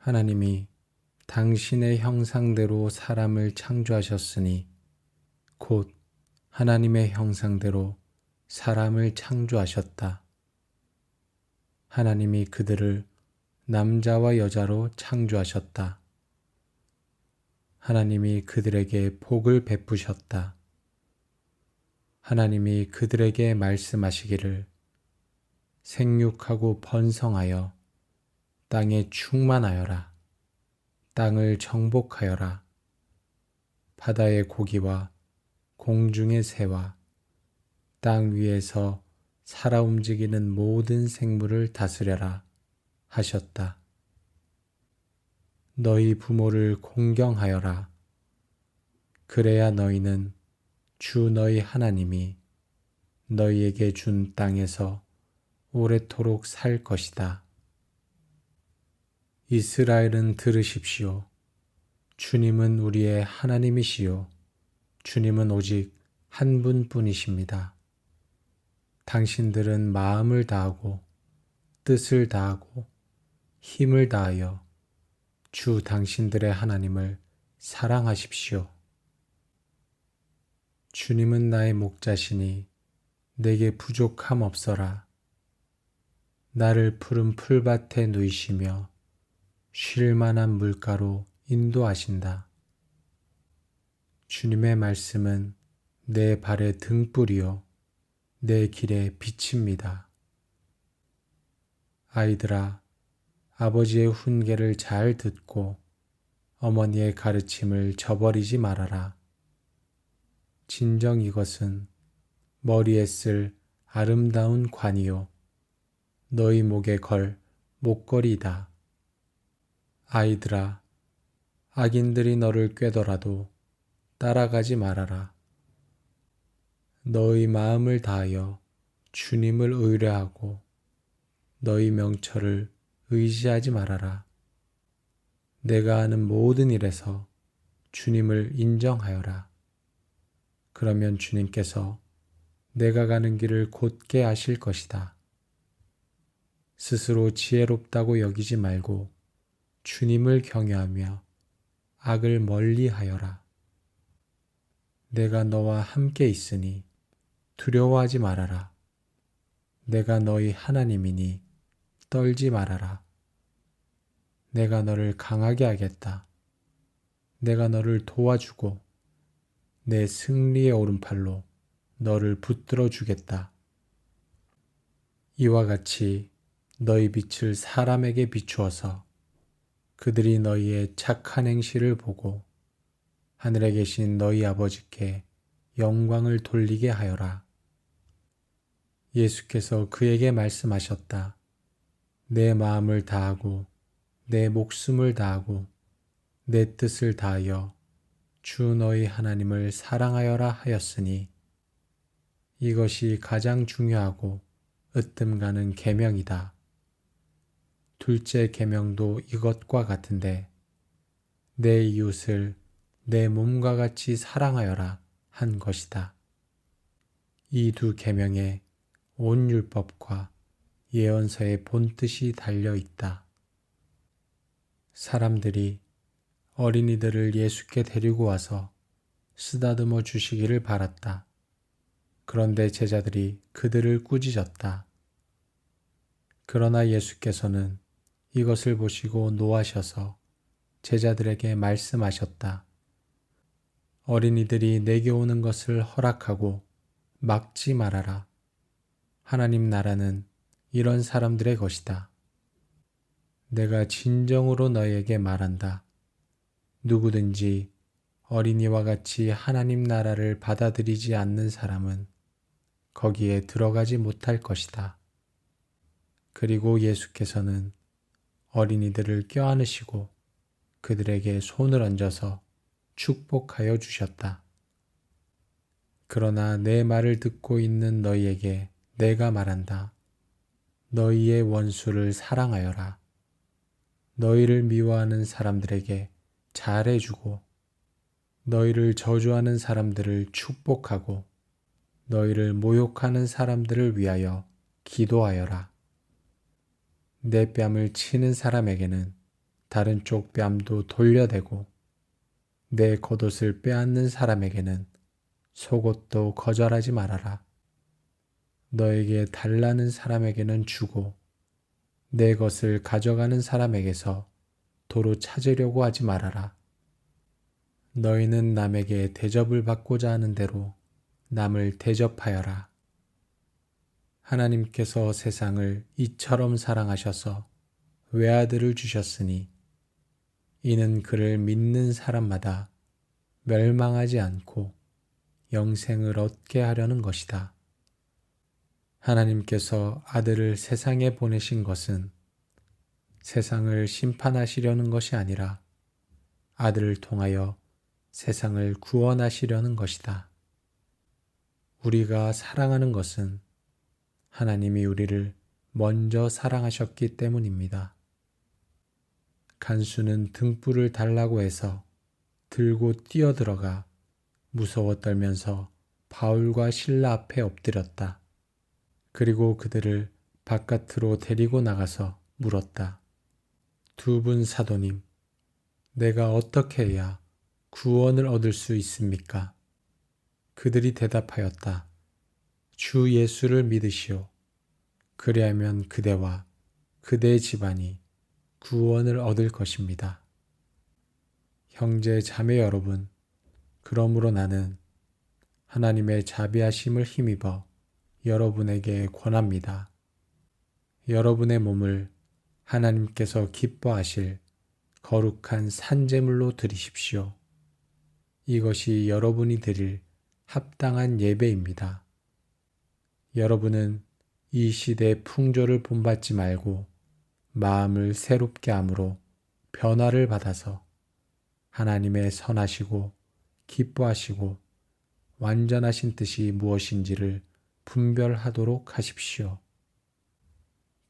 하나님이 당신의 형상대로 사람을 창조하셨으니 곧 하나님의 형상대로 사람을 창조하셨다. 하나님이 그들을 남자와 여자로 창조하셨다. 하나님이 그들에게 복을 베푸셨다. 하나님이 그들에게 말씀하시기를 생육하고 번성하여 땅에 충만하여라. 땅을 정복하여라. 바다의 고기와 공중의 새와 땅 위에서 살아 움직이는 모든 생물을 다스려라 하셨다. 너희 부모를 공경하여라. 그래야 너희는 주 너희 하나님이 너희에게 준 땅에서 오래도록 살 것이다. 이스라엘은 들으십시오. 주님은 우리의 하나님이시요. 주님은 오직 한 분뿐이십니다. 당신들은 마음을 다하고 뜻을 다하고 힘을 다하여 주 당신들의 하나님을 사랑하십시오. 주님은 나의 목자시니 내게 부족함 없어라. 나를 푸른 풀밭에 누이시며 쉴 만한 물가로 인도하신다. 주님의 말씀은 내 발의 등불이요 내 길의 빛입니다. 아이들아, 아버지의 훈계를 잘 듣고 어머니의 가르침을 저버리지 말아라. 진정 이것은 머리에 쓸 아름다운 관이요 너희 목에 걸 목걸이다. 아이들아, 악인들이 너를 꾀더라도 따라가지 말아라. 너희 마음을 다하여 주님을 의뢰하고 너희 명철을 의지하지 말아라. 내가 하는 모든 일에서 주님을 인정하여라. 그러면 주님께서 내가 가는 길을 곧게 하실 것이다. 스스로 지혜롭다고 여기지 말고 주님을 경외하며 악을 멀리하여라. 내가 너와 함께 있으니 두려워하지 말아라. 내가 너희 하나님이니 떨지 말아라. 내가 너를 강하게 하겠다. 내가 너를 도와주고 내 승리의 오른팔로 너를 붙들어 주겠다. 이와 같이 너희 빛을 사람에게 비추어서 그들이 너희의 착한 행실을 보고 하늘에 계신 너희 아버지께 영광을 돌리게 하여라. 예수께서 그에게 말씀하셨다. 내 마음을 다하고 내 목숨을 다하고 내 뜻을 다하여 주 너희 하나님을 사랑하여라 하였으니 이것이 가장 중요하고 으뜸 가는 계명이다. 둘째 계명도 이것과 같은데 내 이웃을 내 몸과 같이 사랑하여라 한 것이다. 이 두 계명에 온 율법과 예언서의 본뜻이 달려 있다. 사람들이 어린이들을 예수께 데리고 와서 쓰다듬어 주시기를 바랐다. 그런데 제자들이 그들을 꾸짖었다. 그러나 예수께서는 이것을 보시고 노하셔서 제자들에게 말씀하셨다. 어린이들이 내게 오는 것을 허락하고 막지 말아라. 하나님 나라는 이런 사람들의 것이다. 내가 진정으로 너희에게 말한다. 누구든지 어린이와 같이 하나님 나라를 받아들이지 않는 사람은 거기에 들어가지 못할 것이다. 그리고 예수께서는 어린이들을 껴안으시고 그들에게 손을 얹어서 축복하여 주셨다. 그러나 내 말을 듣고 있는 너희에게 내가 말한다. 너희의 원수를 사랑하여라. 너희를 미워하는 사람들에게 잘해주고 너희를 저주하는 사람들을 축복하고 너희를 모욕하는 사람들을 위하여 기도하여라. 내 뺨을 치는 사람에게는 다른 쪽 뺨도 돌려대고 내 겉옷을 빼앗는 사람에게는 속옷도 거절하지 말아라. 너에게 달라는 사람에게는 주고 내 것을 가져가는 사람에게서 도로 찾으려고 하지 말아라. 너희는 남에게 대접을 받고자 하는 대로 남을 대접하여라. 하나님께서 세상을 이처럼 사랑하셔서 외아들을 주셨으니 이는 그를 믿는 사람마다 멸망하지 않고 영생을 얻게 하려는 것이다. 하나님께서 아들을 세상에 보내신 것은 세상을 심판하시려는 것이 아니라 아들을 통하여 세상을 구원하시려는 것이다. 우리가 사랑하는 것은 하나님이 우리를 먼저 사랑하셨기 때문입니다. 간수는 등불을 달라고 해서 들고 뛰어들어가 무서워 떨면서 바울과 실라 앞에 엎드렸다. 그리고 그들을 바깥으로 데리고 나가서 물었다. 두 분 사도님, 내가 어떻게 해야 구원을 얻을 수 있습니까? 그들이 대답하였다. 주 예수를 믿으시오. 그리하면 그대와 그대의 집안이 구원을 얻을 것입니다. 형제 자매 여러분, 그러므로 나는 하나님의 자비하심을 힘입어 여러분에게 권합니다. 여러분의 몸을 하나님께서 기뻐하실 거룩한 산제물로 드리십시오. 이것이 여러분이 드릴 합당한 예배입니다. 여러분은 이 시대의 풍조를 본받지 말고 마음을 새롭게 함으로 변화를 받아서 하나님의 선하시고 기뻐하시고 완전하신 뜻이 무엇인지를 분별하도록 하십시오.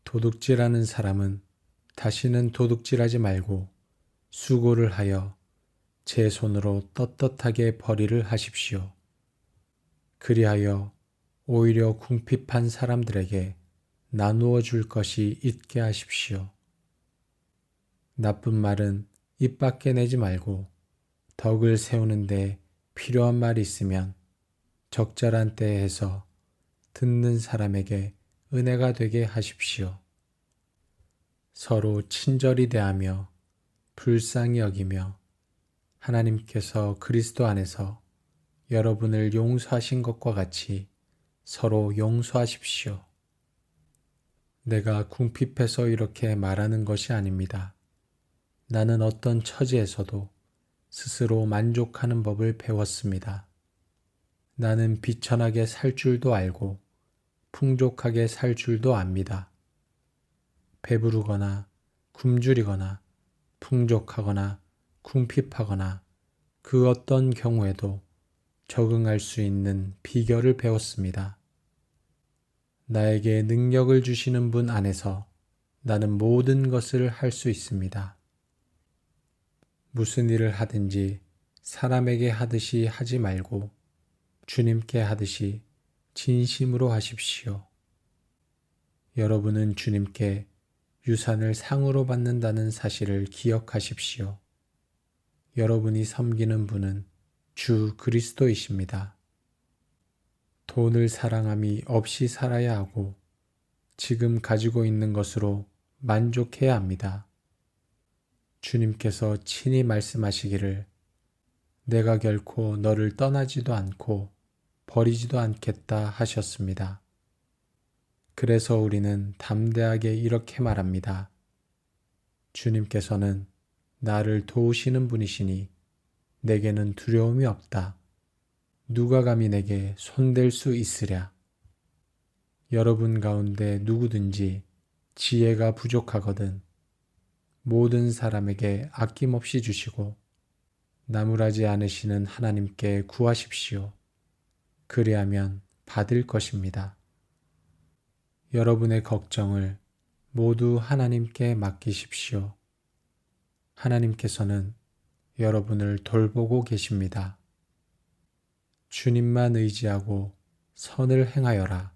도둑질하는 사람은 다시는 도둑질하지 말고 수고를 하여 제 손으로 떳떳하게 벌이를 하십시오. 그리하여 오히려 궁핍한 사람들에게 나누어 줄 것이 있게 하십시오. 나쁜 말은 입 밖에 내지 말고 덕을 세우는데 필요한 말이 있으면 적절한 때에 해서 듣는 사람에게 은혜가 되게 하십시오. 서로 친절히 대하며 불쌍히 여기며 하나님께서 그리스도 안에서 여러분을 용서하신 것과 같이 서로 용서하십시오. 내가 궁핍해서 이렇게 말하는 것이 아닙니다. 나는 어떤 처지에서도 스스로 만족하는 법을 배웠습니다. 나는 비천하게 살 줄도 알고 풍족하게 살 줄도 압니다. 배부르거나 굶주리거나 풍족하거나 궁핍하거나 그 어떤 경우에도 적응할 수 있는 비결을 배웠습니다. 나에게 능력을 주시는 분 안에서 나는 모든 것을 할 수 있습니다. 무슨 일을 하든지 사람에게 하듯이 하지 말고 주님께 하듯이 진심으로 하십시오. 여러분은 주님께 유산을 상으로 받는다는 사실을 기억하십시오. 여러분이 섬기는 분은 주 그리스도이십니다. 돈을 사랑함이 없이 살아야 하고 지금 가지고 있는 것으로 만족해야 합니다. 주님께서 친히 말씀하시기를 내가 결코 너를 떠나지도 않고 버리지도 않겠다 하셨습니다. 그래서 우리는 담대하게 이렇게 말합니다. 주님께서는 나를 도우시는 분이시니 내게는 두려움이 없다. 누가 감히 내게 손댈 수 있으랴. 여러분 가운데 누구든지 지혜가 부족하거든 모든 사람에게 아낌없이 주시고 나무라지 않으시는 하나님께 구하십시오. 그리하면 받을 것입니다. 여러분의 걱정을 모두 하나님께 맡기십시오. 하나님께서는 여러분을 돌보고 계십니다. 주님만 의지하고 선을 행하여라.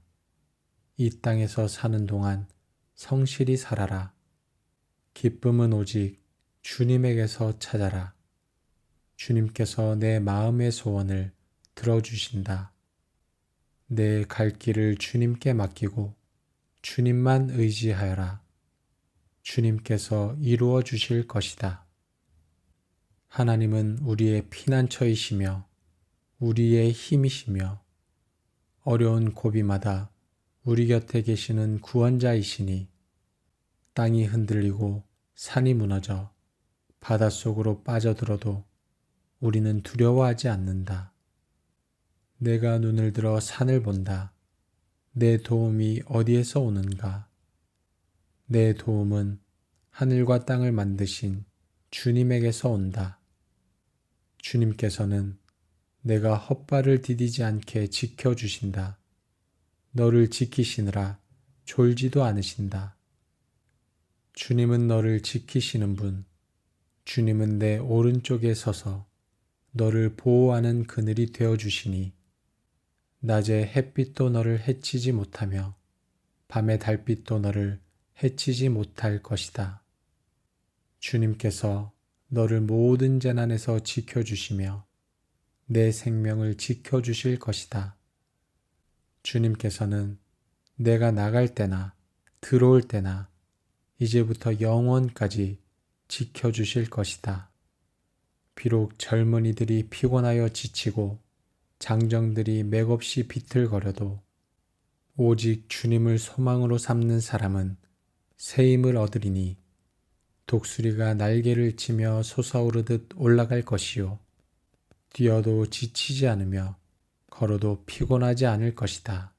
이 땅에서 사는 동안 성실히 살아라. 기쁨은 오직 주님에게서 찾아라. 주님께서 내 마음의 소원을 들어주신다. 내 갈 길을 주님께 맡기고 주님만 의지하여라. 주님께서 이루어 주실 것이다. 하나님은 우리의 피난처이시며 우리의 힘이시며 어려운 고비마다 우리 곁에 계시는 구원자이시니 땅이 흔들리고 산이 무너져 바닷속으로 빠져들어도 우리는 두려워하지 않는다. 내가 눈을 들어 산을 본다. 내 도움이 어디에서 오는가? 내 도움은 하늘과 땅을 만드신 주님에게서 온다. 주님께서는 내가 헛발을 디디지 않게 지켜주신다. 너를 지키시느라 졸지도 않으신다. 주님은 너를 지키시는 분, 주님은 내 오른쪽에 서서 너를 보호하는 그늘이 되어주시니 낮에 햇빛도 너를 해치지 못하며 밤의 달빛도 너를 해치지 못할 것이다. 주님께서 너를 모든 재난에서 지켜주시며 내 생명을 지켜주실 것이다. 주님께서는 내가 나갈 때나 들어올 때나 이제부터 영원까지 지켜주실 것이다. 비록 젊은이들이 피곤하여 지치고 장정들이 맥없이 비틀거려도 오직 주님을 소망으로 삼는 사람은 새 힘을 얻으리니 독수리가 날개를 치며 솟아오르듯 올라갈 것이요 뛰어도 지치지 않으며 걸어도 피곤하지 않을 것이다.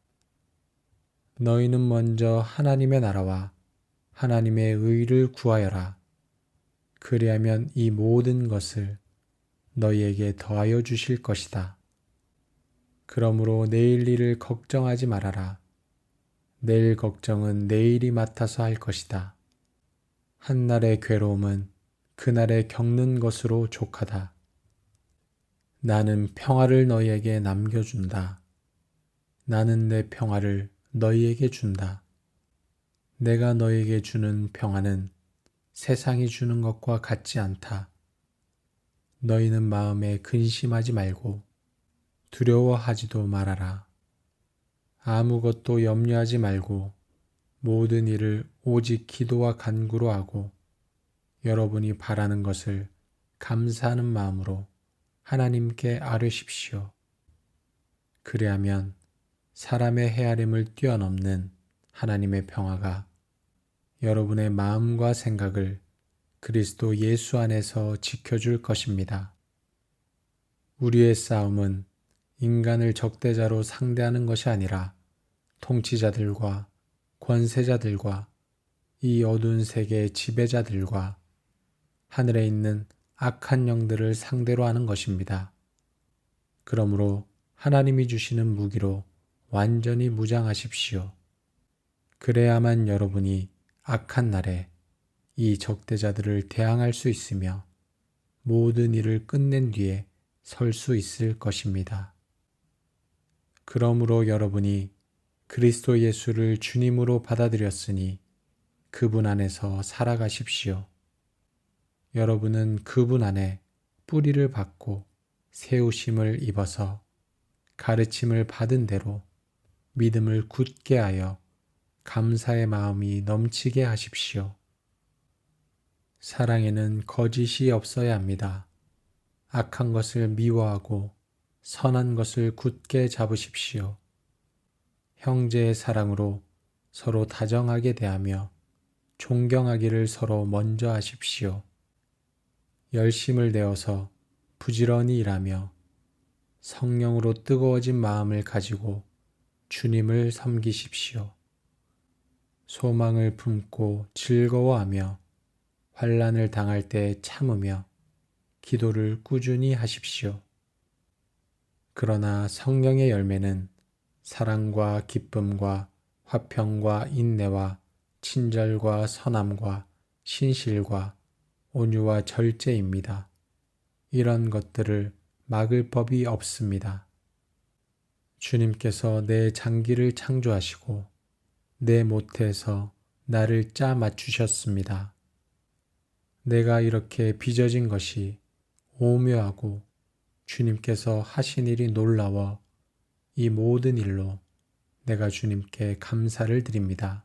너희는 먼저 하나님의 나라와 하나님의 의를 구하여라. 그리하면 이 모든 것을 너희에게 더하여 주실 것이다. 그러므로 내일 일을 걱정하지 말아라. 내일 걱정은 내일이 맡아서 할 것이다. 한날의 괴로움은 그날에 겪는 것으로 족하다. 나는 평화를 너희에게 남겨준다. 나는 내 평화를 너희에게 준다. 내가 너희에게 주는 평화는 세상이 주는 것과 같지 않다. 너희는 마음에 근심하지 말고 두려워하지도 말아라. 아무것도 염려하지 말고 모든 일을 오직 기도와 간구로 하고 여러분이 바라는 것을 감사하는 마음으로 하나님께 아뢰십시오. 그리하면 사람의 헤아림을 뛰어넘는 하나님의 평화가 여러분의 마음과 생각을 그리스도 예수 안에서 지켜줄 것입니다. 우리의 싸움은 인간을 적대자로 상대하는 것이 아니라 통치자들과 권세자들과 이 어두운 세계의 지배자들과 하늘에 있는 악한 영들을 상대로 하는 것입니다. 그러므로 하나님이 주시는 무기로 완전히 무장하십시오. 그래야만 여러분이 악한 날에 이 적대자들을 대항할 수 있으며 모든 일을 끝낸 뒤에 설 수 있을 것입니다. 그러므로 여러분이 그리스도 예수를 주님으로 받아들였으니 그분 안에서 살아가십시오. 여러분은 그분 안에 뿌리를 받고 세우심을 입어서 가르침을 받은 대로 믿음을 굳게 하여 감사의 마음이 넘치게 하십시오. 사랑에는 거짓이 없어야 합니다. 악한 것을 미워하고 선한 것을 굳게 잡으십시오. 형제의 사랑으로 서로 다정하게 대하며 존경하기를 서로 먼저 하십시오. 열심을 내어서 부지런히 일하며 성령으로 뜨거워진 마음을 가지고 주님을 섬기십시오. 소망을 품고 즐거워하며 환난을 당할 때 참으며 기도를 꾸준히 하십시오. 그러나 성령의 열매는 사랑과 기쁨과 화평과 인내와 친절과 선함과 신실과 온유와 절제입니다. 이런 것들을 막을 법이 없습니다. 주님께서 내 장기를 창조하시고 내 모태에서 나를 짜 맞추셨습니다. 내가 이렇게 빚어진 것이 오묘하고 주님께서 하신 일이 놀라워 이 모든 일로 내가 주님께 감사를 드립니다.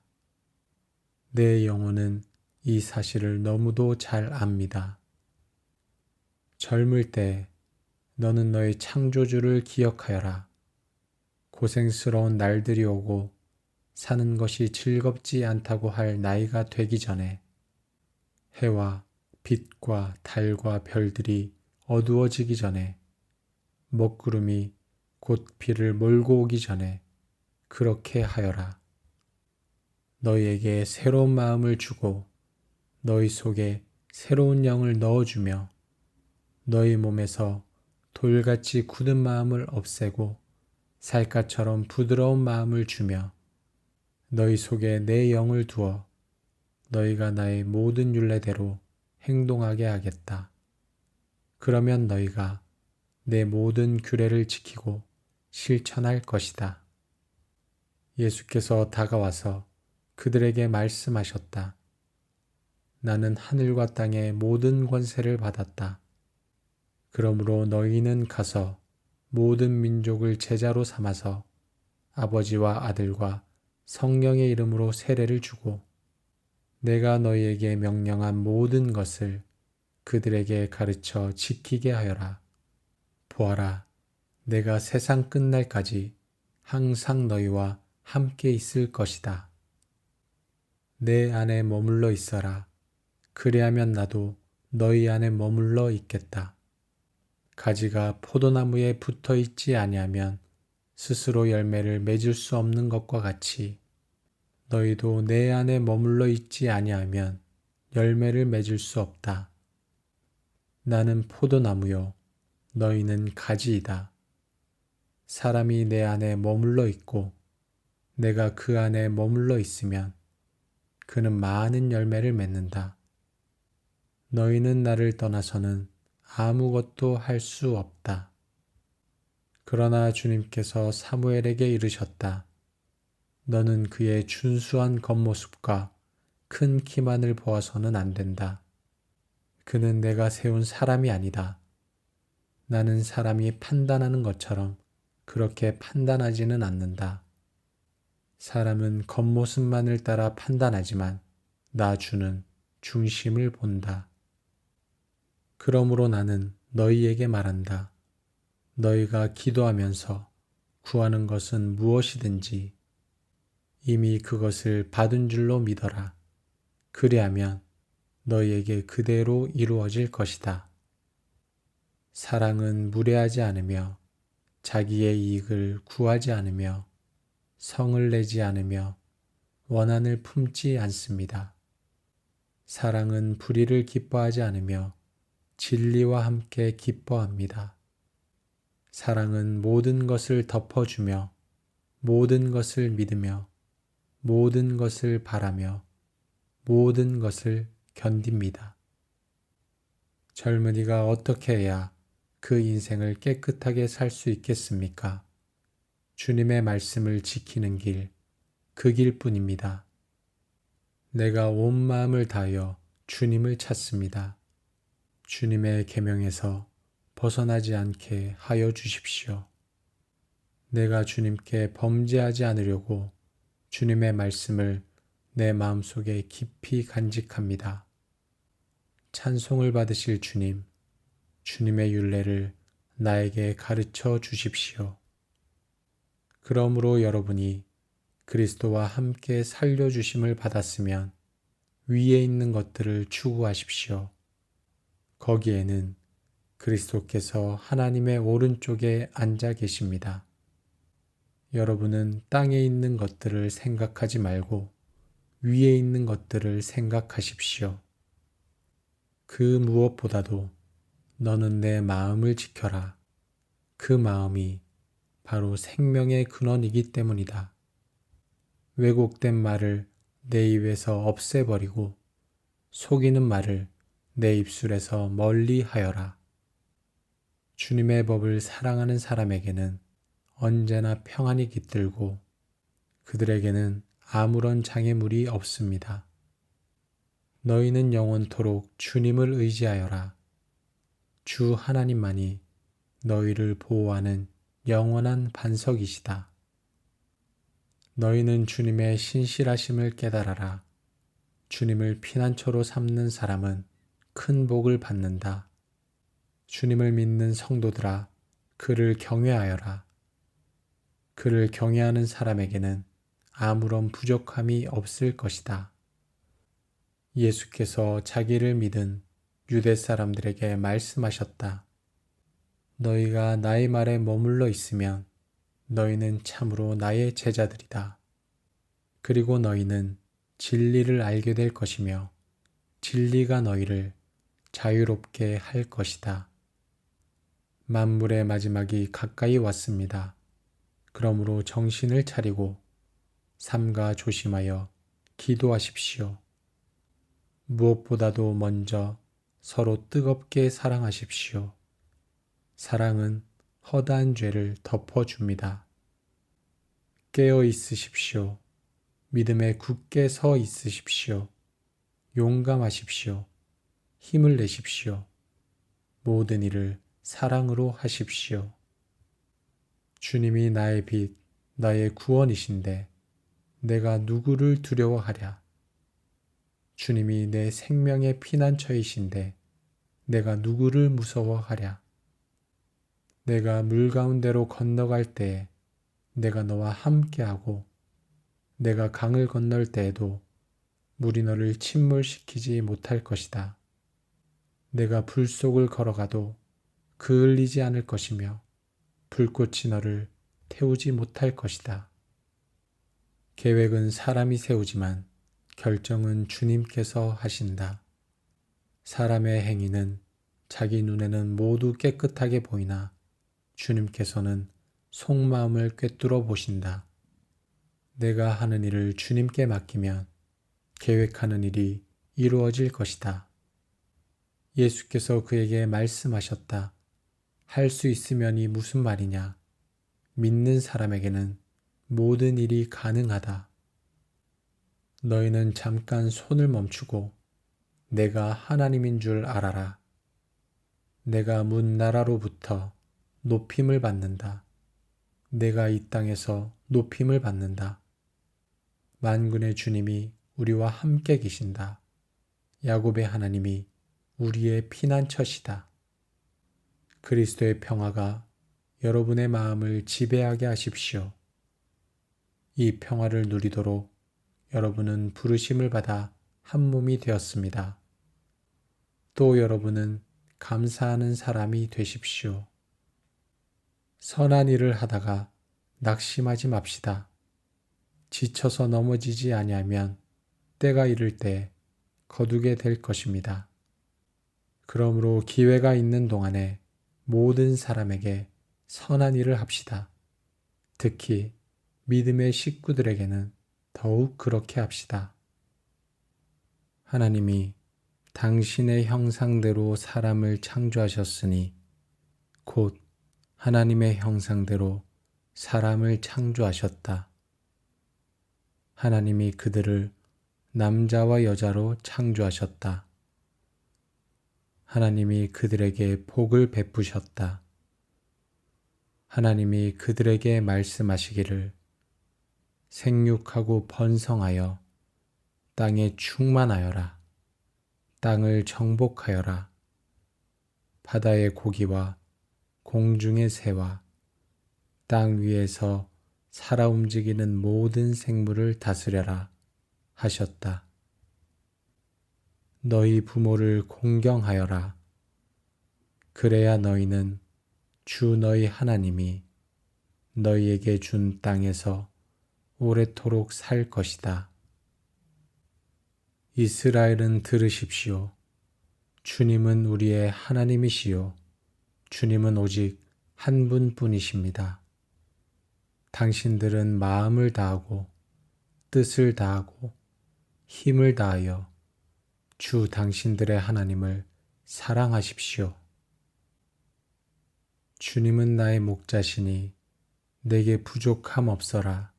내 영혼은 이 사실을 너무도 잘 압니다. 젊을 때 너는 너의 창조주를 기억하여라. 고생스러운 날들이 오고 사는 것이 즐겁지 않다고 할 나이가 되기 전에 해와 빛과 달과 별들이 어두워지기 전에 먹구름이 곧 비를 몰고 오기 전에 그렇게 하여라. 너희에게 새로운 마음을 주고 너희 속에 새로운 영을 넣어주며 너희 몸에서 돌같이 굳은 마음을 없애고 살갗처럼 부드러운 마음을 주며 너희 속에 내 영을 두어 너희가 나의 모든 율례대로 행동하게 하겠다. 그러면 너희가 내 모든 규례를 지키고 실천할 것이다. 예수께서 다가와서 그들에게 말씀하셨다. 나는 하늘과 땅의 모든 권세를 받았다. 그러므로 너희는 가서 모든 민족을 제자로 삼아서 아버지와 아들과 성령의 이름으로 세례를 주고 내가 너희에게 명령한 모든 것을 그들에게 가르쳐 지키게 하여라. 보아라, 내가 세상 끝날까지 항상 너희와 함께 있을 것이다. 내 안에 머물러 있어라. 그리하면 나도 너희 안에 머물러 있겠다. 가지가 포도나무에 붙어 있지 아니하면 스스로 열매를 맺을 수 없는 것과 같이 너희도 내 안에 머물러 있지 아니하면 열매를 맺을 수 없다. 나는 포도나무요, 너희는 가지이다. 사람이 내 안에 머물러 있고 내가 그 안에 머물러 있으면 그는 많은 열매를 맺는다. 너희는 나를 떠나서는 아무것도 할 수 없다. 그러나 주님께서 사무엘에게 이르셨다. 너는 그의 준수한 겉모습과 큰 키만을 보아서는 안 된다. 그는 내가 세운 사람이 아니다. 나는 사람이 판단하는 것처럼 그렇게 판단하지는 않는다. 사람은 겉모습만을 따라 판단하지만 나 주는 중심을 본다. 그러므로 나는 너희에게 말한다. 너희가 기도하면서 구하는 것은 무엇이든지 이미 그것을 받은 줄로 믿어라. 그리하면 너희에게 그대로 이루어질 것이다. 사랑은 무례하지 않으며 자기의 이익을 구하지 않으며 성을 내지 않으며 원한을 품지 않습니다. 사랑은 불의를 기뻐하지 않으며 진리와 함께 기뻐합니다. 사랑은 모든 것을 덮어주며 모든 것을 믿으며 모든 것을 바라며 모든 것을 견딥니다. 젊은이가 어떻게 해야 그 인생을 깨끗하게 살 수 있겠습니까? 주님의 말씀을 지키는 길, 그 길뿐입니다. 내가 온 마음을 다하여 주님을 찾습니다. 주님의 계명에서 벗어나지 않게 하여 주십시오. 내가 주님께 범죄하지 않으려고 주님의 말씀을 내 마음속에 깊이 간직합니다. 찬송을 받으실 주님, 주님의 율례를 나에게 가르쳐 주십시오. 그러므로 여러분이 그리스도와 함께 살려주심을 받았으면 위에 있는 것들을 추구하십시오. 거기에는 그리스도께서 하나님의 오른쪽에 앉아 계십니다. 여러분은 땅에 있는 것들을 생각하지 말고 위에 있는 것들을 생각하십시오. 그 무엇보다도 너는 내 마음을 지켜라. 그 마음이 바로 생명의 근원이기 때문이다. 왜곡된 말을 내 입에서 없애버리고 속이는 말을 내 입술에서 멀리 하여라. 주님의 법을 사랑하는 사람에게는 언제나 평안이 깃들고 그들에게는 아무런 장애물이 없습니다. 너희는 영원토록 주님을 의지하여라. 주 하나님만이 너희를 보호하는 영원한 반석이시다. 너희는 주님의 신실하심을 깨달아라. 주님을 피난처로 삼는 사람은 큰 복을 받는다. 주님을 믿는 성도들아, 그를 경외하여라. 그를 경외하는 사람에게는 아무런 부족함이 없을 것이다. 예수께서 자기를 믿은 유대 사람들에게 말씀하셨다. 너희가 나의 말에 머물러 있으면 너희는 참으로 나의 제자들이다. 그리고 너희는 진리를 알게 될 것이며 진리가 너희를 자유롭게 할 것이다. 만물의 마지막이 가까이 왔습니다. 그러므로 정신을 차리고 삼가 조심하여 기도하십시오. 무엇보다도 먼저 서로 뜨겁게 사랑하십시오. 사랑은 허다한 죄를 덮어줍니다. 깨어 있으십시오. 믿음에 굳게 서 있으십시오. 용감하십시오. 힘을 내십시오. 모든 일을 사랑으로 하십시오. 주님이 나의 빛, 나의 구원이신데 내가 누구를 두려워하랴. 주님이 내 생명의 피난처이신데 내가 누구를 무서워하랴. 내가 물 가운데로 건너갈 때에 내가 너와 함께하고 내가 강을 건널 때에도 물이 너를 침몰시키지 못할 것이다. 내가 불 속을 걸어가도 그을리지 않을 것이며 불꽃이 너를 태우지 못할 것이다. 계획은 사람이 세우지만 결정은 주님께서 하신다. 사람의 행위는 자기 눈에는 모두 깨끗하게 보이나 주님께서는 속마음을 꿰뚫어 보신다. 내가 하는 일을 주님께 맡기면 계획하는 일이 이루어질 것이다. 예수께서 그에게 말씀하셨다. 할 수 있으면이 무슨 말이냐? 믿는 사람에게는 모든 일이 가능하다. 너희는 잠깐 손을 멈추고 내가 하나님인 줄 알아라. 내가 문 나라로부터 높임을 받는다. 내가 이 땅에서 높임을 받는다. 만군의 주님이 우리와 함께 계신다. 야곱의 하나님이 우리의 피난처시다. 그리스도의 평화가 여러분의 마음을 지배하게 하십시오. 이 평화를 누리도록 여러분은 부르심을 받아 한 몸이 되었습니다. 또 여러분은 감사하는 사람이 되십시오. 선한 일을 하다가 낙심하지 맙시다. 지쳐서 넘어지지 아니하면 때가 이를 때 거두게 될 것입니다. 그러므로 기회가 있는 동안에 모든 사람에게 선한 일을 합시다. 특히 믿음의 식구들에게는 더욱 그렇게 합시다. 하나님이 당신의 형상대로 사람을 창조하셨으니 곧 하나님의 형상대로 사람을 창조하셨다. 하나님이 그들을 남자와 여자로 창조하셨다. 하나님이 그들에게 복을 베푸셨다. 하나님이 그들에게 말씀하시기를 생육하고 번성하여 땅에 충만하여라. 땅을 정복하여라. 바다의 고기와 공중의 새와 땅 위에서 살아 움직이는 모든 생물을 다스려라 하셨다. 너희 부모를 공경하여라. 그래야 너희는 주 너희 하나님이 너희에게 준 땅에서 오래도록 살 것이다. 이스라엘은 들으십시오. 주님은 우리의 하나님이시요. 주님은 오직 한 분뿐이십니다. 당신들은 마음을 다하고 뜻을 다하고 힘을 다하여 주 당신들의 하나님을 사랑하십시오. 주님은 나의 목자시니 내게 부족함 없어라.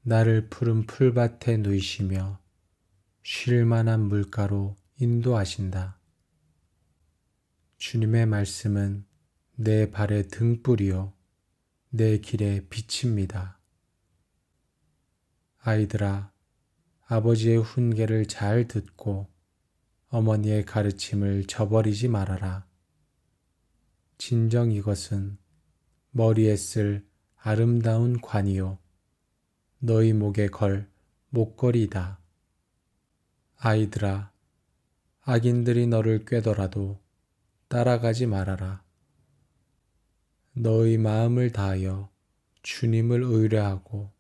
나를 푸른 풀밭에 누이시며 쉴 만한 물가로 인도하신다. 주님의 말씀은 내 발의 등불이요 내 길의 빛입니다. 아이들아, 아버지의 훈계를 잘 듣고 어머니의 가르침을 저버리지 말아라. 진정 이것은 머리에 쓸 아름다운 관이요 너희 목에 걸 목걸이다. 아이들아, 악인들이 너를 꾀더라도 따라가지 말아라. 너희 마음을 다하여 주님을 의뢰하고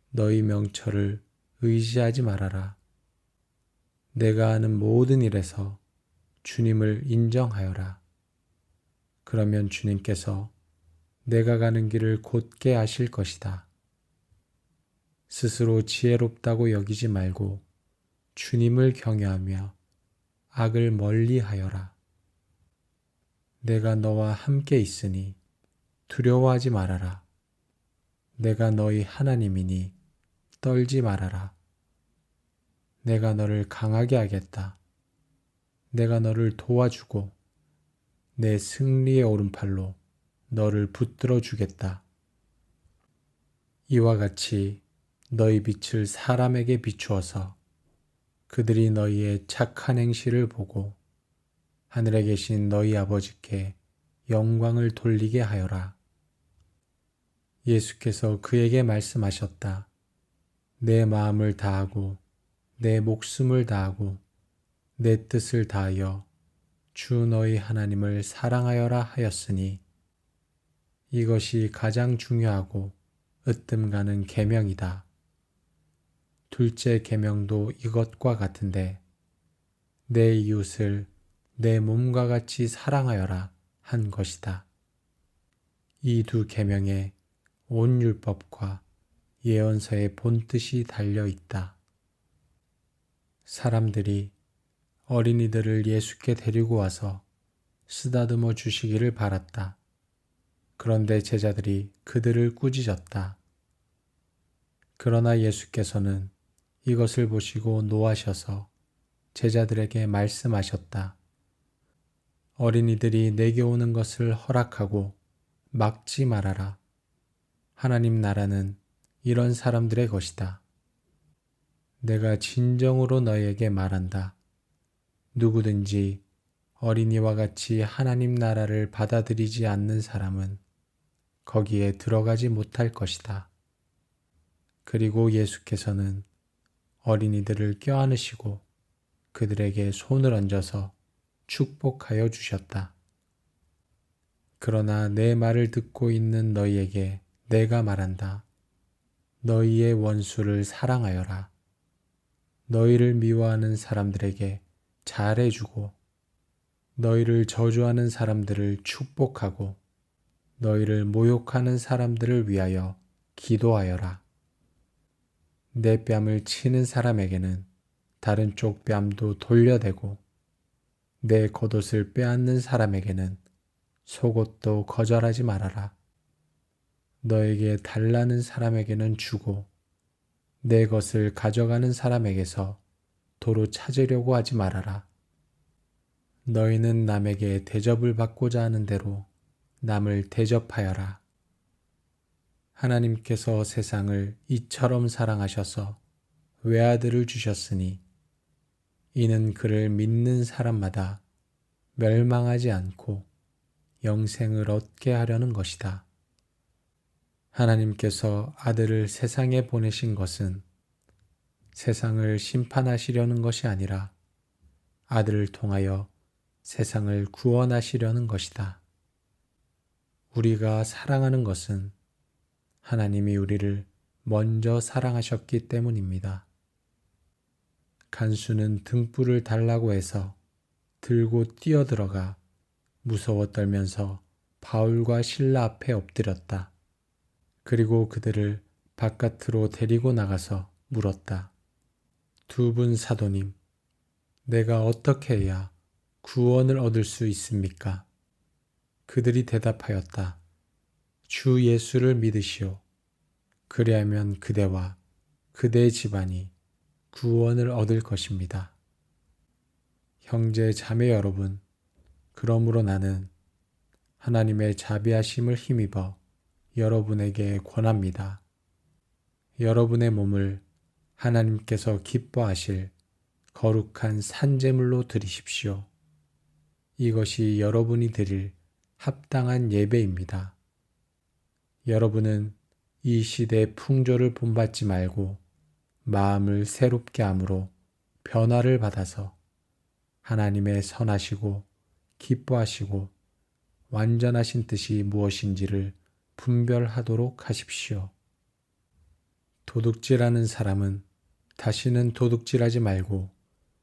너희 명철을 의지하지 말아라. 내가 하는 모든 일에서 주님을 인정하여라. 그러면 주님께서 내가 가는 길을 곧게 하실 것이다. 스스로 지혜롭다고 여기지 말고 주님을 경외하며 악을 멀리하여라. 내가 너와 함께 있으니 두려워하지 말아라. 내가 너희 하나님이니 떨지 말아라. 내가 너를 강하게 하겠다. 내가 너를 도와주고 내 승리의 오른팔로 너를 붙들어 주겠다. 이와 같이 너희 빛을 사람에게 비추어서 그들이 너희의 착한 행실을 보고 하늘에 계신 너희 아버지께 영광을 돌리게 하여라. 예수께서 그에게 말씀하셨다. 내 마음을 다하고 내 목숨을 다하고 내 뜻을 다하여 주 너희 하나님을 사랑하여라 하였으니 이것이 가장 중요하고 으뜸 가는 계명이다. 둘째 계명도 이것과 같은데 내 이웃을 내 몸과 같이 사랑하여라 한 것이다. 이 두 계명에 온 율법과 예언서의 본뜻이 달려 있다. 사람들이 어린이들을 예수께 데리고 와서 쓰다듬어 주시기를 바랐다. 그런데 제자들이 그들을 꾸짖었다. 그러나 예수께서는 이것을 보시고 노하셔서 제자들에게 말씀하셨다. 어린이들이 내게 오는 것을 허락하고 막지 말아라. 하나님 나라는 이런 사람들의 것이다. 내가 진정으로 너희에게 말한다. 누구든지 어린이와 같이 하나님 나라를 받아들이지 않는 사람은 거기에 들어가지 못할 것이다. 그리고 예수께서는 어린이들을 껴안으시고 그들에게 손을 얹어서 축복하여 주셨다. 그러나 내 말을 듣고 있는 너희에게 내가 말한다. 너희의 원수를 사랑하여라. 너희를 미워하는 사람들에게 잘해주고 너희를 저주하는 사람들을 축복하고 너희를 모욕하는 사람들을 위하여 기도하여라. 내 뺨을 치는 사람에게는 다른 쪽 뺨도 돌려대고 내 겉옷을 빼앗는 사람에게는 속옷도 거절하지 말아라. 너에게 달라는 사람에게는 주고 내 것을 가져가는 사람에게서 도로 찾으려고 하지 말아라. 너희는 남에게 대접을 받고자 하는 대로 남을 대접하여라. 하나님께서 세상을 이처럼 사랑하셔서 외아들을 주셨으니 이는 그를 믿는 사람마다 멸망하지 않고 영생을 얻게 하려는 것이다. 하나님께서 아들을 세상에 보내신 것은 세상을 심판하시려는 것이 아니라 아들을 통하여 세상을 구원하시려는 것이다. 우리가 사랑하는 것은 하나님이 우리를 먼저 사랑하셨기 때문입니다. 간수는 등불을 달라고 해서 들고 뛰어들어가 무서워 떨면서 바울과 실라 앞에 엎드렸다. 그리고 그들을 바깥으로 데리고 나가서 물었다. 두 분 사도님, 내가 어떻게 해야 구원을 얻을 수 있습니까? 그들이 대답하였다. 주 예수를 믿으시오. 그리하면 그대와 그대의 집안이 구원을 얻을 것입니다. 형제 자매 여러분, 그러므로 나는 하나님의 자비하심을 힘입어 여러분에게 권합니다. 여러분의 몸을 하나님께서 기뻐하실 거룩한 산제물로 드리십시오. 이것이 여러분이 드릴 합당한 예배입니다. 여러분은 이 시대의 풍조를 본받지 말고 마음을 새롭게 함으로 변화를 받아서 하나님의 선하시고 기뻐하시고 완전하신 뜻이 무엇인지를 분별하도록 하십시오. 도둑질하는 사람은 다시는 도둑질하지 말고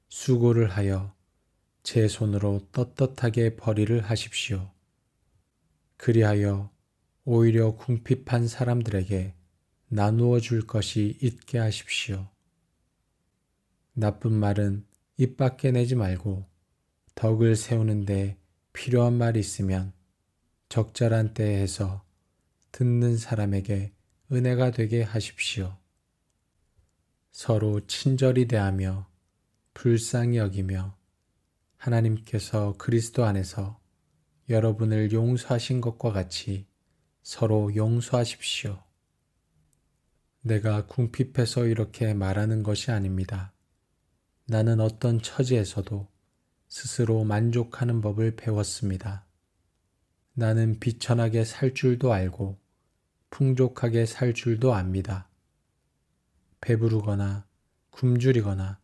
수고를 하여 제 손으로 떳떳하게 벌이를 하십시오. 그리하여 오히려 궁핍한 사람들에게 나누어 줄 것이 있게 하십시오. 나쁜 말은 입 밖에 내지 말고 덕을 세우는데 필요한 말이 있으면 적절한 때에 해서 듣는 사람에게 은혜가 되게 하십시오. 서로 친절히 대하며 불쌍히 여기며 하나님께서 그리스도 안에서 여러분을 용서하신 것과 같이 서로 용서하십시오. 내가 궁핍해서 이렇게 말하는 것이 아닙니다. 나는 어떤 처지에서도 스스로 만족하는 법을 배웠습니다. 나는 비천하게 살 줄도 알고 풍족하게 살 줄도 압니다. 배부르거나 굶주리거나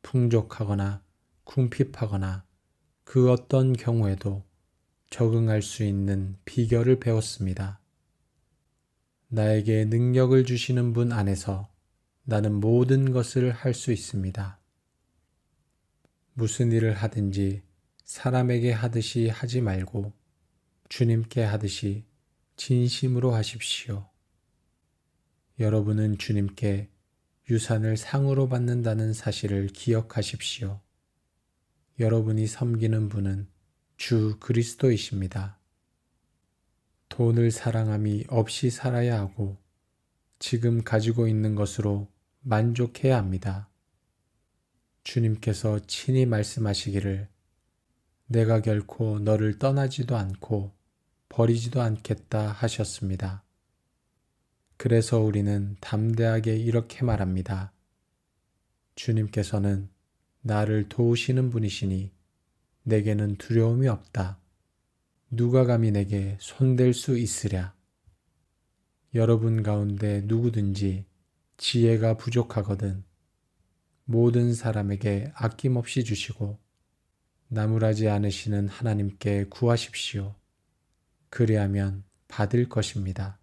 풍족하거나 궁핍하거나 그 어떤 경우에도 적응할 수 있는 비결을 배웠습니다. 나에게 능력을 주시는 분 안에서 나는 모든 것을 할 수 있습니다. 무슨 일을 하든지 사람에게 하듯이 하지 말고 주님께 하듯이 진심으로 하십시오. 여러분은 주님께 유산을 상으로 받는다는 사실을 기억하십시오. 여러분이 섬기는 분은 주 그리스도이십니다. 돈을 사랑함이 없이 살아야 하고 지금 가지고 있는 것으로 만족해야 합니다. 주님께서 친히 말씀하시기를 내가 결코 너를 떠나지도 않고 버리지도 않겠다 하셨습니다. 그래서 우리는 담대하게 이렇게 말합니다. 주님께서는 나를 도우시는 분이시니 내게는 두려움이 없다. 누가 감히 내게 손댈 수 있으랴. 여러분 가운데 누구든지 지혜가 부족하거든 모든 사람에게 아낌없이 주시고 나무라지 않으시는 하나님께 구하십시오. 그리하면 받을 것입니다.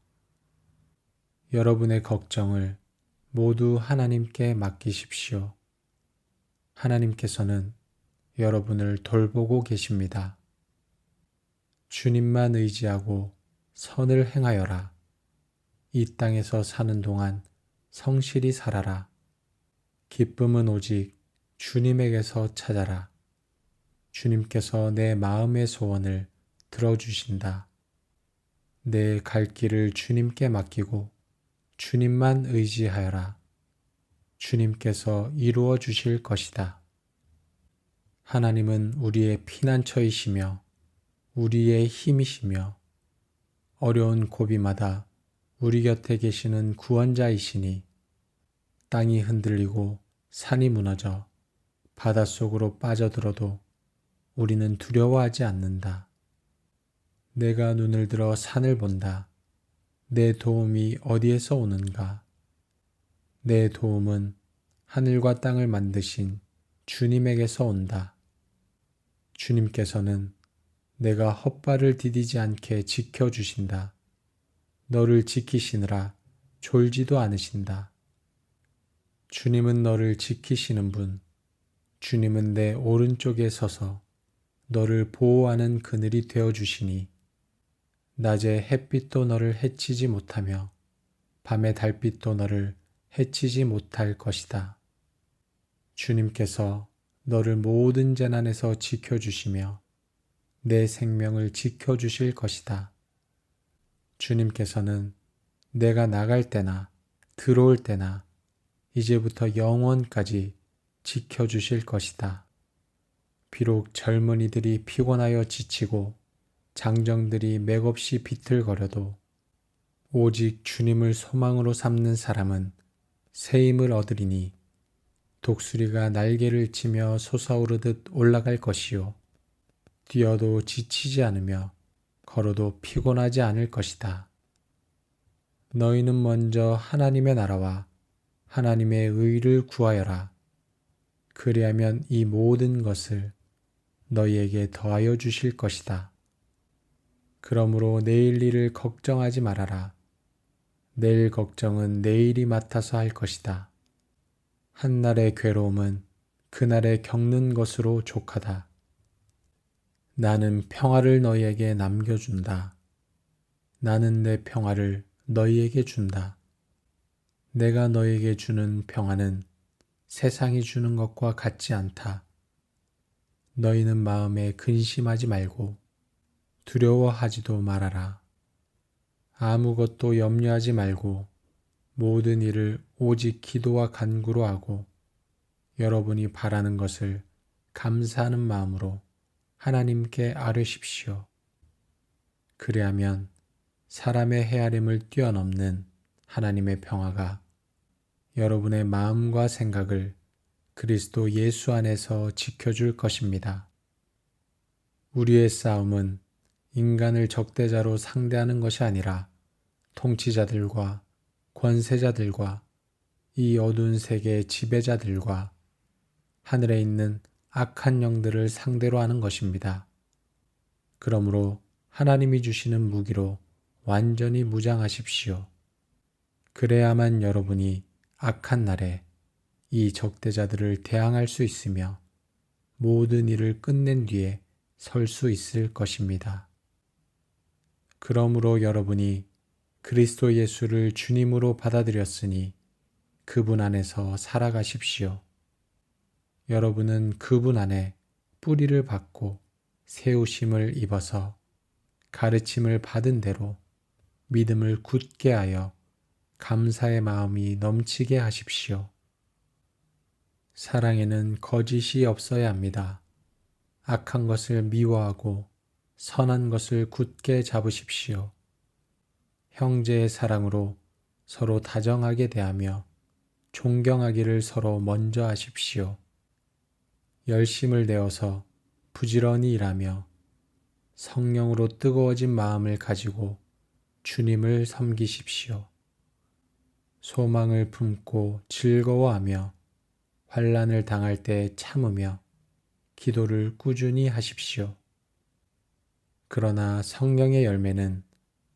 여러분의 걱정을 모두 하나님께 맡기십시오. 하나님께서는 여러분을 돌보고 계십니다. 주님만 의지하고 선을 행하여라. 이 땅에서 사는 동안 성실히 살아라. 기쁨은 오직 주님에게서 찾아라. 주님께서 내 마음의 소원을 들어주신다. 내 갈 길을 주님께 맡기고 주님만 의지하여라. 주님께서 이루어 주실 것이다. 하나님은 우리의 피난처이시며 우리의 힘이시며 어려운 고비마다 우리 곁에 계시는 구원자이시니 땅이 흔들리고 산이 무너져 바닷속으로 빠져들어도 우리는 두려워하지 않는다. 내가 눈을 들어 산을 본다. 내 도움이 어디에서 오는가? 내 도움은 하늘과 땅을 만드신 주님에게서 온다. 주님께서는 내가 헛발을 디디지 않게 지켜주신다. 너를 지키시느라 졸지도 않으신다. 주님은 너를 지키시는 분, 주님은 내 오른쪽에 서서 너를 보호하는 그늘이 되어주시니 낮에 햇빛도 너를 해치지 못하며 밤의 달빛도 너를 해치지 못할 것이다. 주님께서 너를 모든 재난에서 지켜주시며 내 생명을 지켜주실 것이다. 주님께서는 내가 나갈 때나 들어올 때나 이제부터 영원까지 지켜주실 것이다. 비록 젊은이들이 피곤하여 지치고 장정들이 맥없이 비틀거려도 오직 주님을 소망으로 삼는 사람은 새 힘을 얻으리니 독수리가 날개를 치며 솟아오르듯 올라갈 것이요 뛰어도 지치지 않으며 걸어도 피곤하지 않을 것이다. 너희는 먼저 하나님의 나라와 하나님의 의를 구하여라. 그리하면 이 모든 것을 너희에게 더하여 주실 것이다. 그러므로 내일 일을 걱정하지 말아라. 내일 걱정은 내일이 맡아서 할 것이다. 한날의 괴로움은 그날에 겪는 것으로 족하다. 나는 평화를 너희에게 남겨준다. 나는 내 평화를 너희에게 준다. 내가 너희에게 주는 평화는 세상이 주는 것과 같지 않다. 너희는 마음에 근심하지 말고 두려워하지도 말아라. 아무것도 염려하지 말고 모든 일을 오직 기도와 간구로 하고 여러분이 바라는 것을 감사하는 마음으로 하나님께 아뢰십시오. 그리하면 사람의 헤아림을 뛰어넘는 하나님의 평화가 여러분의 마음과 생각을 그리스도 예수 안에서 지켜줄 것입니다. 우리의 싸움은 인간을 적대자로 상대하는 것이 아니라 통치자들과 권세자들과 이 어두운 세계의 지배자들과 하늘에 있는 악한 영들을 상대로 하는 것입니다. 그러므로 하나님이 주시는 무기로 완전히 무장하십시오. 그래야만 여러분이 악한 날에 이 적대자들을 대항할 수 있으며 모든 일을 끝낸 뒤에 설 수 있을 것입니다. 그러므로 여러분이 그리스도 예수를 주님으로 받아들였으니 그분 안에서 살아가십시오. 여러분은 그분 안에 뿌리를 받고 세우심을 입어서 가르침을 받은 대로 믿음을 굳게 하여 감사의 마음이 넘치게 하십시오. 사랑에는 거짓이 없어야 합니다. 악한 것을 미워하고 선한 것을 굳게 잡으십시오. 형제의 사랑으로 서로 다정하게 대하며 존경하기를 서로 먼저 하십시오. 열심을 내어서 부지런히 일하며 성령으로 뜨거워진 마음을 가지고 주님을 섬기십시오. 소망을 품고 즐거워하며 환난을 당할 때 참으며 기도를 꾸준히 하십시오. 그러나 성령의 열매는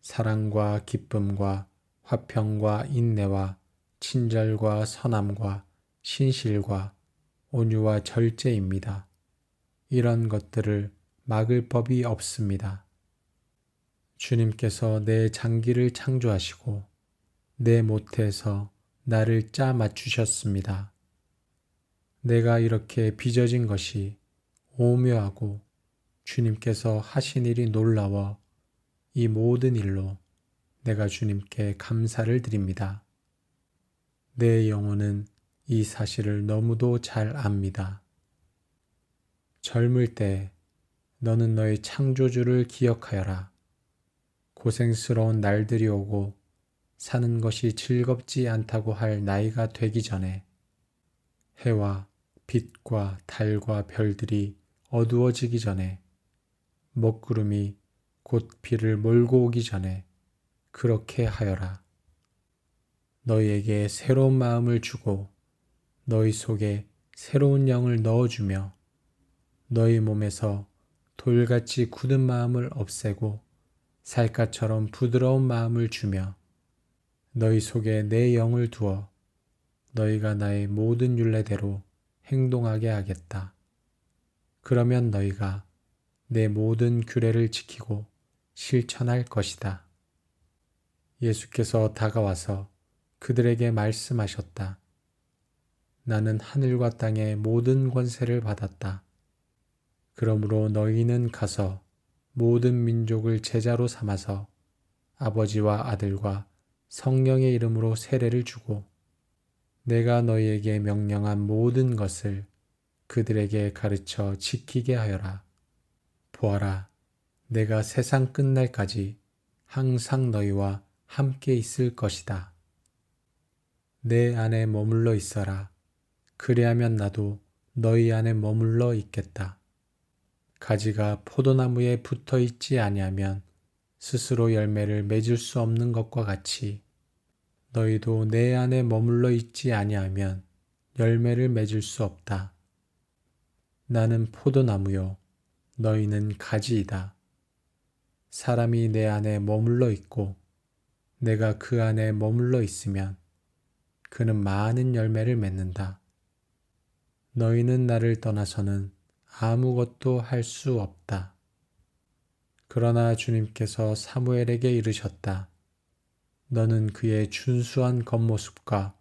사랑과 기쁨과 화평과 인내와 친절과 선함과 신실과 온유와 절제입니다. 이런 것들을 막을 법이 없습니다. 주님께서 내 장기를 창조하시고 내 모태에서 나를 짜 맞추셨습니다. 내가 이렇게 빚어진 것이 오묘하고 주님께서 하신 일이 놀라워 이 모든 일로 내가 주님께 감사를 드립니다. 내 영혼은 이 사실을 너무도 잘 압니다. 젊을 때 너는 너의 창조주를 기억하여라. 고생스러운 날들이 오고 사는 것이 즐겁지 않다고 할 나이가 되기 전에 해와 빛과 달과 별들이 어두워지기 전에 먹구름이 곧 비를 몰고 오기 전에 그렇게 하여라. 너희에게 새로운 마음을 주고 너희 속에 새로운 영을 넣어주며 너희 몸에서 돌같이 굳은 마음을 없애고 살갗처럼 부드러운 마음을 주며 너희 속에 내 영을 두어 너희가 나의 모든 율례대로 행동하게 하겠다. 그러면 너희가 내 모든 규례를 지키고 실천할 것이다. 예수께서 다가와서 그들에게 말씀하셨다. 나는 하늘과 땅의 모든 권세를 받았다. 그러므로 너희는 가서 모든 민족을 제자로 삼아서 아버지와 아들과 성령의 이름으로 세례를 주고 내가 너희에게 명령한 모든 것을 그들에게 가르쳐 지키게 하여라. 보아라, 내가 세상 끝날까지 항상 너희와 함께 있을 것이다. 내 안에 머물러 있어라. 그리하면 나도 너희 안에 머물러 있겠다. 가지가 포도나무에 붙어 있지 아니하면 스스로 열매를 맺을 수 없는 것과 같이 너희도 내 안에 머물러 있지 아니하면 열매를 맺을 수 없다. 나는 포도나무요, 너희는 가지이다. 사람이 내 안에 머물러 있고 내가 그 안에 머물러 있으면 그는 많은 열매를 맺는다. 너희는 나를 떠나서는 아무것도 할 수 없다. 그러나 주님께서 사무엘에게 이르셨다. 너는 그의 준수한 겉모습과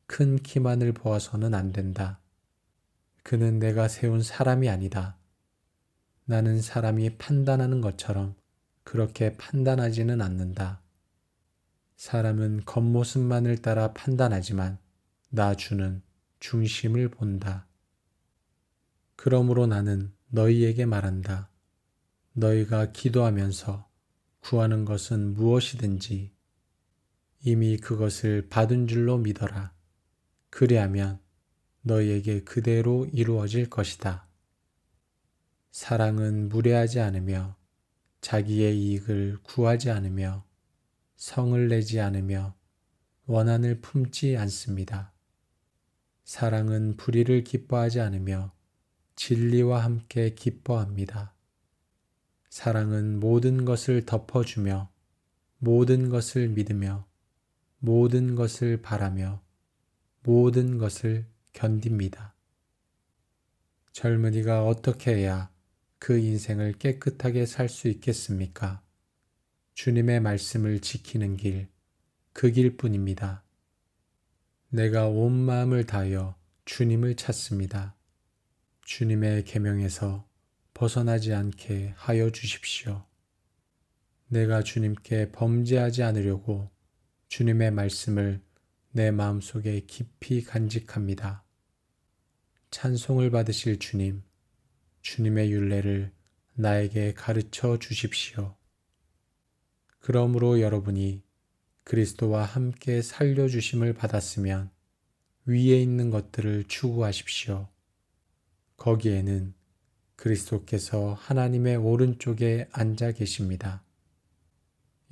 큰 키만을 보아서는 안 된다. 그는 내가 세운 사람이 아니다. 나는 사람이 판단하는 것처럼 그렇게 판단하지는 않는다. 사람은 겉모습만을 따라 판단하지만 나 주는 중심을 본다. 그러므로 나는 너희에게 말한다. 너희가 기도하면서 구하는 것은 무엇이든지 이미 그것을 받은 줄로 믿어라. 그리하면 너희에게 그대로 이루어질 것이다. 사랑은 무례하지 않으며 자기의 이익을 구하지 않으며 성을 내지 않으며 원한을 품지 않습니다. 사랑은 불의를 기뻐하지 않으며 진리와 함께 기뻐합니다. 사랑은 모든 것을 덮어주며 모든 것을 믿으며 모든 것을 바라며 모든 것을 견딥니다. 젊은이가 어떻게 해야 그 인생을 깨끗하게 살 수 있겠습니까? 주님의 말씀을 지키는 길, 그 길뿐입니다. 내가 온 마음을 다하여 주님을 찾습니다. 주님의 계명에서 벗어나지 않게 하여 주십시오. 내가 주님께 범죄하지 않으려고 주님의 말씀을 내 마음속에 깊이 간직합니다. 찬송을 받으실 주님, 주님의 율례를 나에게 가르쳐 주십시오. 그러므로 여러분이 그리스도와 함께 살려주심을 받았으면 위에 있는 것들을 추구하십시오. 거기에는 그리스도께서 하나님의 오른쪽에 앉아 계십니다.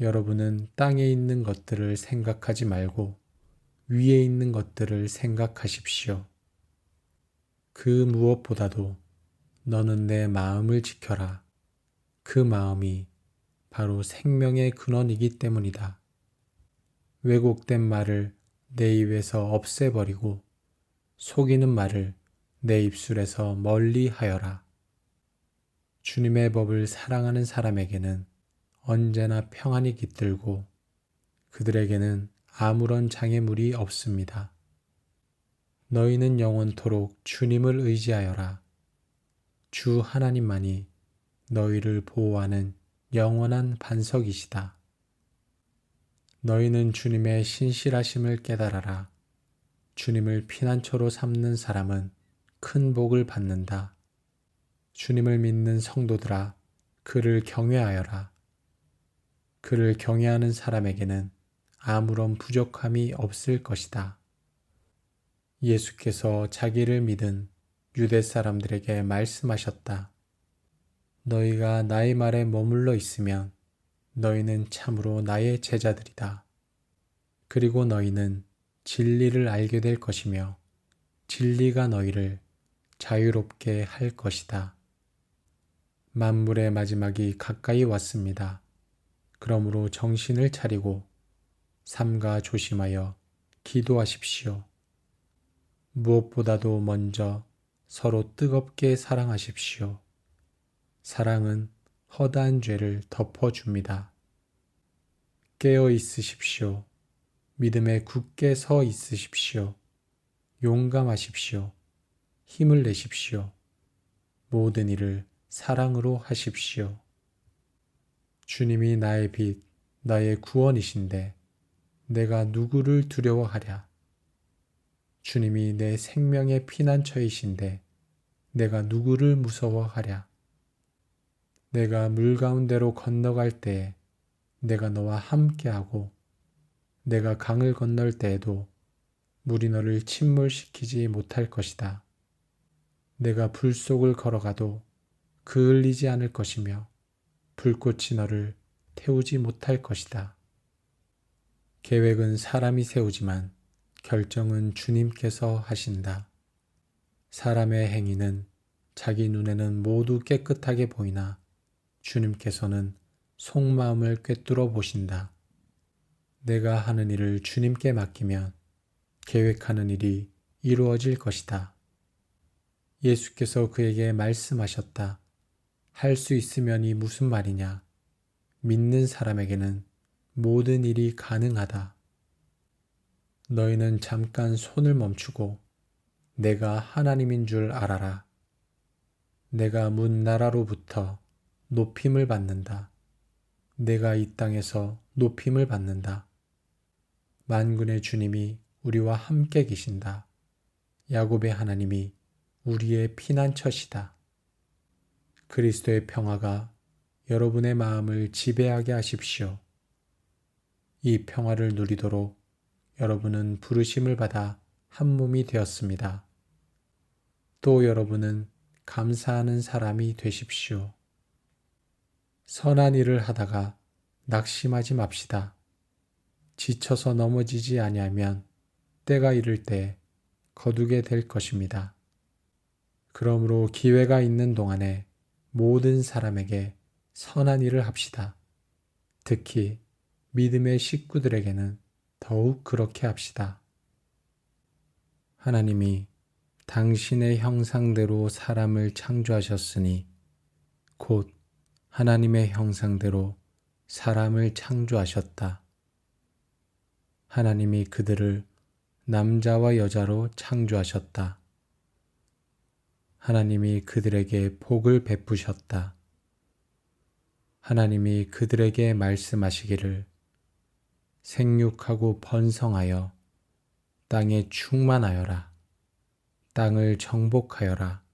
여러분은 땅에 있는 것들을 생각하지 말고 위에 있는 것들을 생각하십시오. 그 무엇보다도 너는 내 마음을 지켜라. 그 마음이 바로 생명의 근원이기 때문이다. 왜곡된 말을 내 입에서 없애버리고 속이는 말을 내 입술에서 멀리 하여라. 주님의 법을 사랑하는 사람에게는 언제나 평안이 깃들고 그들에게는 아무런 장애물이 없습니다. 너희는 영원토록 주님을 의지하여라. 주 하나님만이 너희를 보호하는 영원한 반석이시다. 너희는 주님의 신실하심을 깨달아라. 주님을 피난처로 삼는 사람은 큰 복을 받는다. 주님을 믿는 성도들아, 그를 경외하여라. 그를 경외하는 사람에게는 아무런 부족함이 없을 것이다. 예수께서 자기를 믿은 유대 사람들에게 말씀하셨다. 너희가 나의 말에 머물러 있으면 너희는 참으로 나의 제자들이다. 그리고 너희는 진리를 알게 될 것이며 진리가 너희를 자유롭게 할 것이다. 만물의 마지막이 가까이 왔습니다. 그러므로 정신을 차리고 삼가 조심하여 기도하십시오. 무엇보다도 먼저 서로 뜨겁게 사랑하십시오. 사랑은 허다한 죄를 덮어줍니다. 깨어 있으십시오. 믿음에 굳게 서 있으십시오. 용감하십시오. 힘을 내십시오. 모든 일을 사랑으로 하십시오. 주님이 나의 빛, 나의 구원이신데 내가 누구를 두려워하랴. 주님이 내 생명의 피난처이신데 내가 누구를 무서워하랴. 내가 물 가운데로 건너갈 때에 내가 너와 함께하고 내가 강을 건널 때에도 물이 너를 침몰시키지 못할 것이다. 내가 불 속을 걸어가도 그을리지 않을 것이며 불꽃이 너를 태우지 못할 것이다. 계획은 사람이 세우지만 결정은 주님께서 하신다. 사람의 행위는 자기 눈에는 모두 깨끗하게 보이나 주님께서는 속마음을 꿰뚫어 보신다. 내가 하는 일을 주님께 맡기면 계획하는 일이 이루어질 것이다. 예수께서 그에게 말씀하셨다. 할 수 있으면이 무슨 말이냐? 믿는 사람에게는 모든 일이 가능하다. 너희는 잠깐 손을 멈추고 내가 하나님인 줄 알아라. 내가 문 나라로부터 높임을 받는다. 내가 이 땅에서 높임을 받는다. 만군의 주님이 우리와 함께 계신다. 야곱의 하나님이 우리의 피난처시다. 그리스도의 평화가 여러분의 마음을 지배하게 하십시오. 이 평화를 누리도록 여러분은 부르심을 받아 한 몸이 되었습니다. 또 여러분은 감사하는 사람이 되십시오. 선한 일을 하다가 낙심하지 맙시다. 지쳐서 넘어지지 아니하면 때가 이를 때 거두게 될 것입니다. 그러므로 기회가 있는 동안에 모든 사람에게 선한 일을 합시다. 특히 믿음의 식구들에게는 더욱 그렇게 합시다. 하나님이 당신의 형상대로 사람을 창조하셨으니 곧 하나님의 형상대로 사람을 창조하셨다. 하나님이 그들을 남자와 여자로 창조하셨다. 하나님이 그들에게 복을 베푸셨다. 하나님이 그들에게 말씀하시기를 생육하고 번성하여 땅에 충만하여라. 땅을 정복하여라.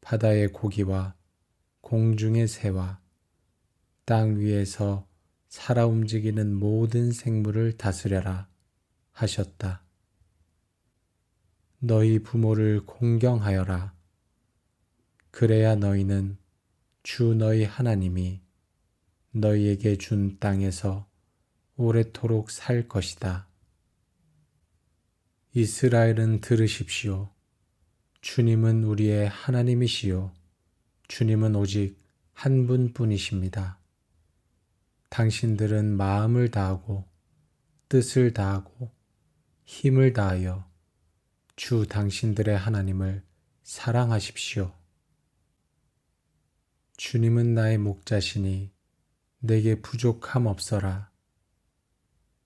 바다의 고기와 공중의 새와 땅 위에서 살아 움직이는 모든 생물을 다스려라 하셨다. 너희 부모를 공경하여라. 그래야 너희는 주 너희 하나님이 너희에게 준 땅에서 오래도록 살 것이다. 이스라엘은 들으십시오. 주님은 우리의 하나님이시요. 주님은 오직 한 분뿐이십니다. 당신들은 마음을 다하고 뜻을 다하고 힘을 다하여 주 당신들의 하나님을 사랑하십시오. 주님은 나의 목자시니 내게 부족함 없어라.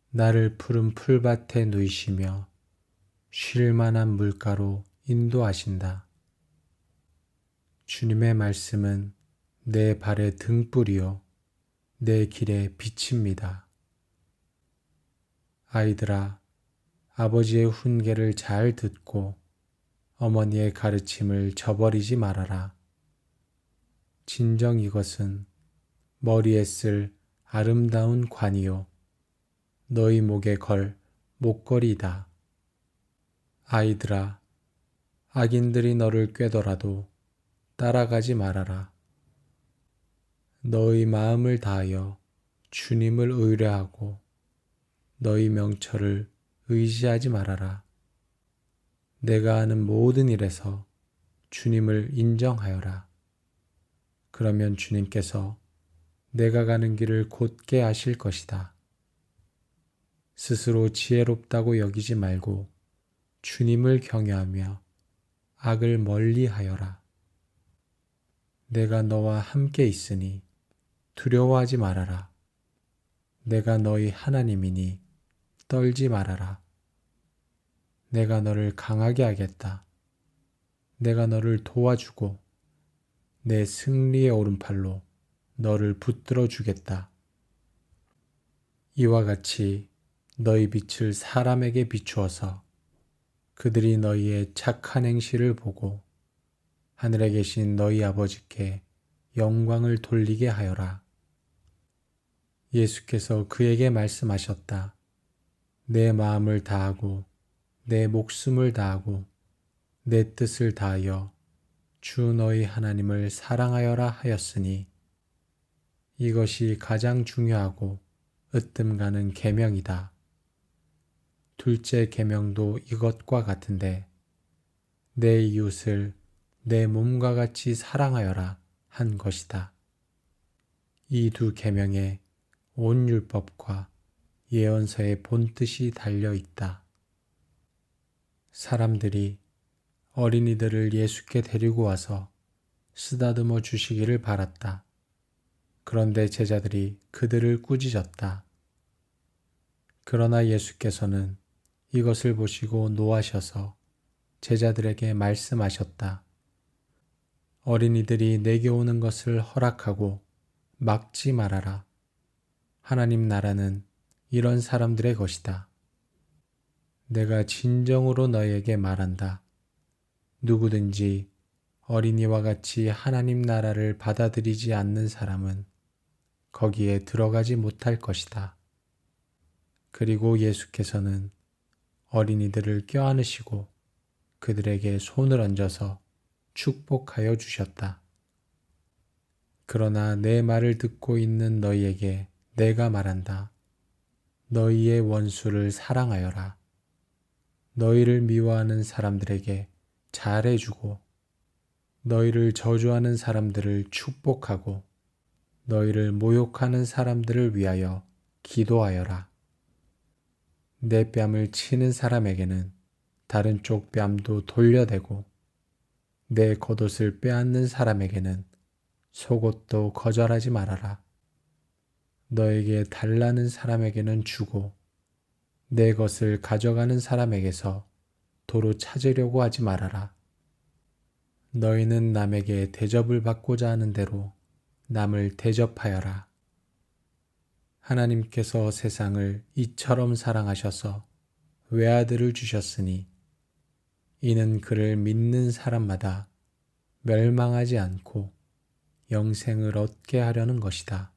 나를 푸른 풀밭에 누이시며 쉴 만한 물가로 인도하신다. 주님의 말씀은 내 발의 등불이요 내 길의 빛입니다. 아이들아, 아버지의 훈계를 잘 듣고 어머니의 가르침을 저버리지 말아라. 진정 이것은 머리에 쓸 아름다운 관이요 너희 목에 걸 목걸이다. 아이들아, 악인들이 너를 꾀더라도 따라가지 말아라. 너희 마음을 다하여 주님을 의뢰하고 너희 명철을 의지하지 말아라. 내가 하는 모든 일에서 주님을 인정하여라. 그러면 주님께서 내가 가는 길을 곧게 하실 것이다. 스스로 지혜롭다고 여기지 말고 주님을 경외하며 악을 멀리하여라. 내가 너와 함께 있으니 두려워하지 말아라. 내가 너희 하나님이니 떨지 말아라. 내가 너를 강하게 하겠다. 내가 너를 도와주고 내 승리의 오른팔로 너를 붙들어 주겠다. 이와 같이 너희 빛을 사람에게 비추어서 그들이 너희의 착한 행실을 보고 하늘에 계신 너희 아버지께 영광을 돌리게 하여라. 예수께서 그에게 말씀하셨다. 내 마음을 다하고 내 목숨을 다하고 내 뜻을 다하여 주 너희 하나님을 사랑하여라 하였으니 이것이 가장 중요하고 으뜸 가는 계명이다. 둘째 계명도 이것과 같은데 내 이웃을 내 몸과 같이 사랑하여라 한 것이다. 이 두 계명에 온 율법과 예언서의 본뜻이 달려 있다. 사람들이 어린이들을 예수께 데리고 와서 쓰다듬어 주시기를 바랐다. 그런데 제자들이 그들을 꾸짖었다. 그러나 예수께서는 이것을 보시고 노하셔서 제자들에게 말씀하셨다. 어린이들이 내게 오는 것을 허락하고 막지 말아라. 하나님 나라는 이런 사람들의 것이다. 내가 진정으로 너희에게 말한다. 누구든지 어린이와 같이 하나님 나라를 받아들이지 않는 사람은 거기에 들어가지 못할 것이다. 그리고 예수께서는 어린이들을 껴안으시고 그들에게 손을 얹어서 축복하여 주셨다. 그러나 내 말을 듣고 있는 너희에게 내가 말한다. 너희의 원수를 사랑하여라. 너희를 미워하는 사람들에게 잘해주고 너희를 저주하는 사람들을 축복하고 너희를 모욕하는 사람들을 위하여 기도하여라. 내 뺨을 치는 사람에게는 다른 쪽 뺨도 돌려대고 내 겉옷을 빼앗는 사람에게는 속옷도 거절하지 말아라. 너에게 달라는 사람에게는 주고 내 것을 가져가는 사람에게서 도로 찾으려고 하지 말아라. 너희는 남에게 대접을 받고자 하는 대로 남을 대접하여라. 하나님께서 세상을 이처럼 사랑하셔서 외아들을 주셨으니 이는 그를 믿는 사람마다 멸망하지 않고 영생을 얻게 하려는 것이다.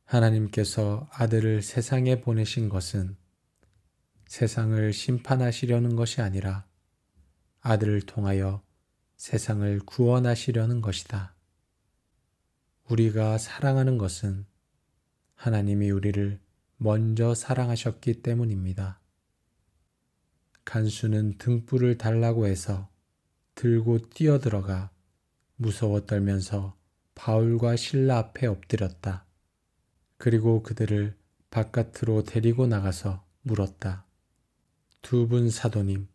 하나님께서 아들을 세상에 보내신 것은 세상을 심판하시려는 것이 아니라 아들을 통하여 세상을 구원하시려는 것이다. 우리가 사랑하는 것은 하나님이 우리를 먼저 사랑하셨기 때문입니다. 간수는 등불을 달라고 해서 들고 뛰어들어가 무서워 떨면서 바울과 실라 앞에 엎드렸다. 그리고 그들을 바깥으로 데리고 나가서 물었다. 두 분 사도님,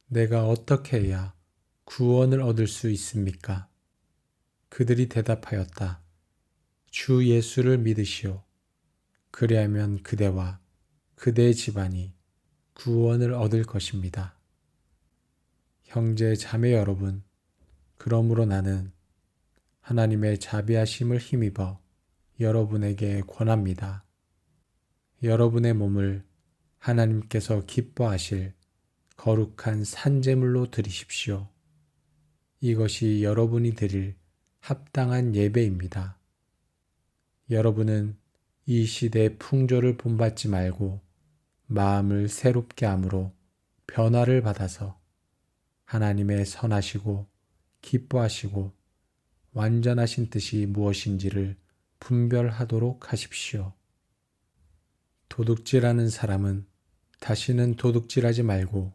내가 어떻게 해야 구원을 얻을 수 있습니까? 그들이 대답하였다. 주 예수를 믿으시오. 그리하면 그대와 그대의 집안이 구원을 얻을 것입니다. 형제 자매 여러분, 그러므로 나는 하나님의 자비하심을 힘입어 여러분에게 권합니다. 여러분의 몸을 하나님께서 기뻐하실 거룩한 산제물로 드리십시오. 이것이 여러분이 드릴 합당한 예배입니다. 여러분은 이 시대의 풍조를 본받지 말고 마음을 새롭게 함으로 변화를 받아서 하나님의 선하시고 기뻐하시고 완전하신 뜻이 무엇인지를 분별하도록 하십시오. 도둑질하는 사람은 다시는 도둑질하지 말고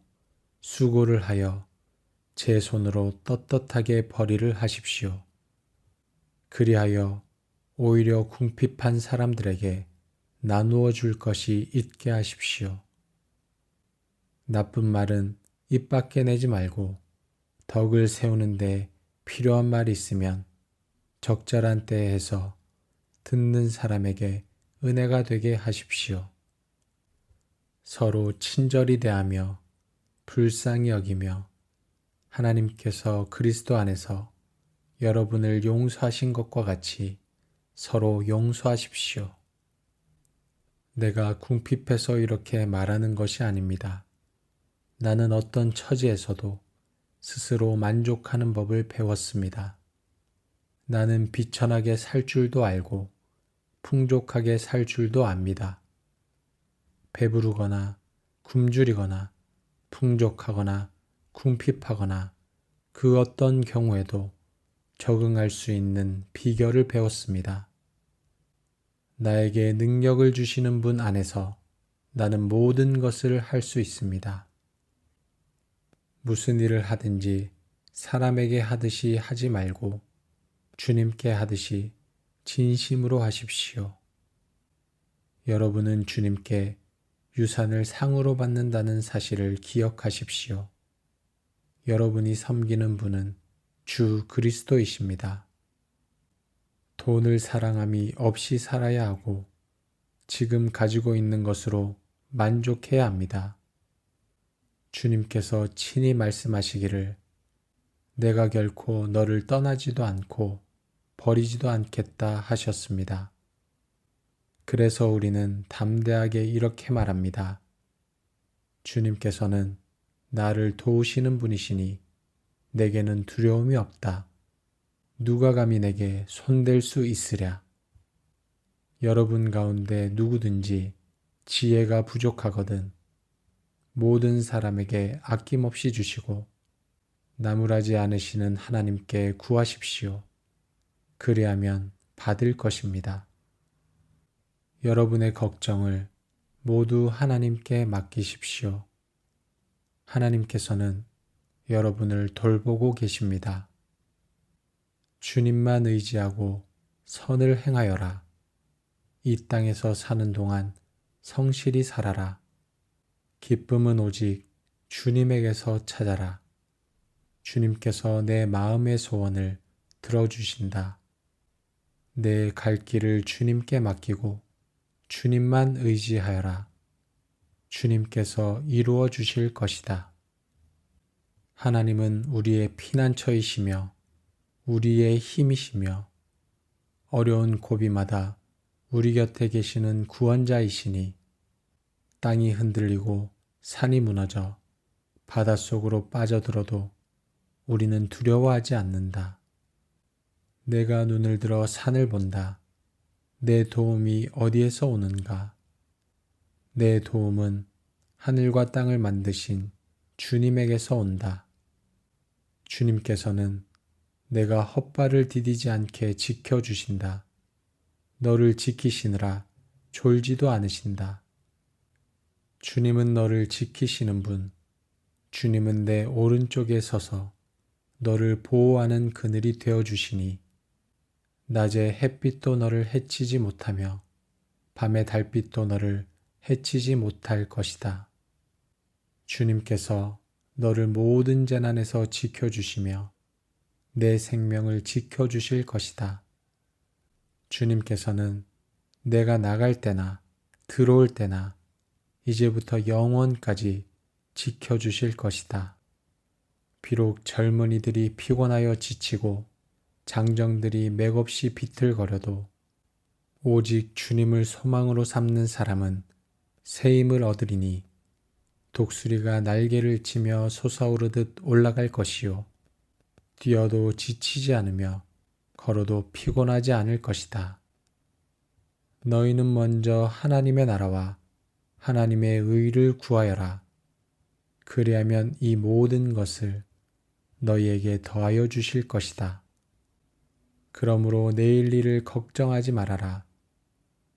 수고를 하여 제 손으로 떳떳하게 벌이를 하십시오. 그리하여 오히려 궁핍한 사람들에게 나누어 줄 것이 있게 하십시오. 나쁜 말은 입 밖에 내지 말고 덕을 세우는데 필요한 말이 있으면 적절한 때에 해서 듣는 사람에게 은혜가 되게 하십시오. 서로 친절히 대하며 불쌍히 여기며 하나님께서 그리스도 안에서 여러분을 용서하신 것과 같이 서로 용서하십시오. 내가 궁핍해서 이렇게 말하는 것이 아닙니다. 나는 어떤 처지에서도 스스로 만족하는 법을 배웠습니다. 나는 비천하게 살 줄도 알고 풍족하게 살 줄도 압니다. 배부르거나 굶주리거나 풍족하거나 궁핍하거나 그 어떤 경우에도 적응할 수 있는 비결을 배웠습니다. 나에게 능력을 주시는 분 안에서 나는 모든 것을 할 수 있습니다. 무슨 일을 하든지 사람에게 하듯이 하지 말고 주님께 하듯이 진심으로 하십시오. 여러분은 주님께 유산을 상으로 받는다는 사실을 기억하십시오. 여러분이 섬기는 분은 주 그리스도이십니다. 돈을 사랑함이 없이 살아야 하고 지금 가지고 있는 것으로 만족해야 합니다. 주님께서 친히 말씀하시기를 내가 결코 너를 떠나지도 않고 버리지도 않겠다 하셨습니다. 그래서 우리는 담대하게 이렇게 말합니다. 주님께서는 나를 도우시는 분이시니 내게는 두려움이 없다. 누가 감히 내게 손댈 수 있으랴. 여러분 가운데 누구든지 지혜가 부족하거든 모든 사람에게 아낌없이 주시고 나무라지 않으시는 하나님께 구하십시오. 그리하면 받을 것입니다. 여러분의 걱정을 모두 하나님께 맡기십시오. 하나님께서는 여러분을 돌보고 계십니다. 주님만 의지하고 선을 행하여라. 이 땅에서 사는 동안 성실히 살아라. 기쁨은 오직 주님에게서 찾아라. 주님께서 내 마음의 소원을 들어주신다. 내 갈 길을 주님께 맡기고 주님만 의지하여라. 주님께서 이루어 주실 것이다. 하나님은 우리의 피난처이시며 우리의 힘이시며 어려운 고비마다 우리 곁에 계시는 구원자이시니 땅이 흔들리고 산이 무너져 바닷속으로 빠져들어도 우리는 두려워하지 않는다. 내가 눈을 들어 산을 본다. 내 도움이 어디에서 오는가? 내 도움은 하늘과 땅을 만드신 주님에게서 온다. 주님께서는 내가 헛발을 디디지 않게 지켜주신다. 너를 지키시느라 졸지도 않으신다. 주님은 너를 지키시는 분, 주님은 내 오른쪽에 서서 너를 보호하는 그늘이 되어주시니 낮에 햇빛도 너를 해치지 못하며 밤의 달빛도 너를 해치지 못할 것이다. 주님께서 너를 모든 재난에서 지켜주시며 내 생명을 지켜주실 것이다. 주님께서는 내가 나갈 때나 들어올 때나 이제부터 영원까지 지켜주실 것이다. 비록 젊은이들이 피곤하여 지치고 장정들이 맥없이 비틀거려도 오직 주님을 소망으로 삼는 사람은 새 힘을 얻으리니 독수리가 날개를 치며 솟아오르듯 올라갈 것이요 뛰어도 지치지 않으며 걸어도 피곤하지 않을 것이다. 너희는 먼저 하나님의 나라와 하나님의 의를 구하여라. 그리하면 이 모든 것을 너희에게 더하여 주실 것이다. 그러므로 내일 일을 걱정하지 말아라.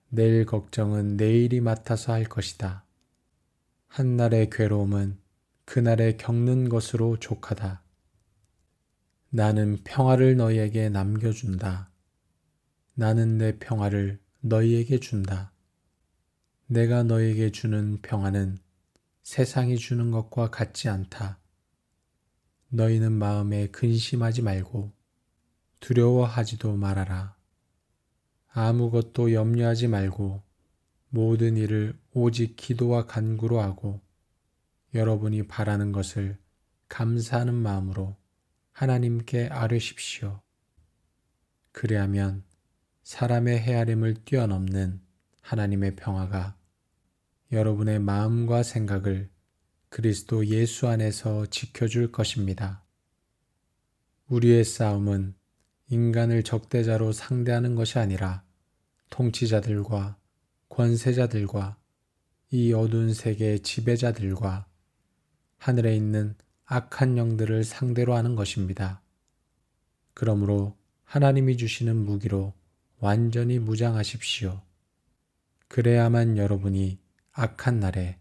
내일 걱정은 내일이 맡아서 할 것이다. 한날의 괴로움은 그날에 겪는 것으로 족하다. 나는 평화를 너희에게 남겨준다. 나는 내 평화를 너희에게 준다. 내가 너희에게 주는 평화는 세상이 주는 것과 같지 않다. 너희는 마음에 근심하지 말고 두려워하지도 말아라. 아무것도 염려하지 말고 모든 일을 오직 기도와 간구로 하고 여러분이 바라는 것을 감사하는 마음으로 하나님께 아뢰십시오. 그리하면 사람의 헤아림을 뛰어넘는 하나님의 평화가 여러분의 마음과 생각을 그리스도 예수 안에서 지켜줄 것입니다. 우리의 싸움은 인간을 적대자로 상대하는 것이 아니라 통치자들과 권세자들과 이 어두운 세계의 지배자들과 하늘에 있는 악한 영들을 상대로 하는 것입니다. 그러므로 하나님이 주시는 무기로 완전히 무장하십시오. 그래야만 여러분이 악한 날에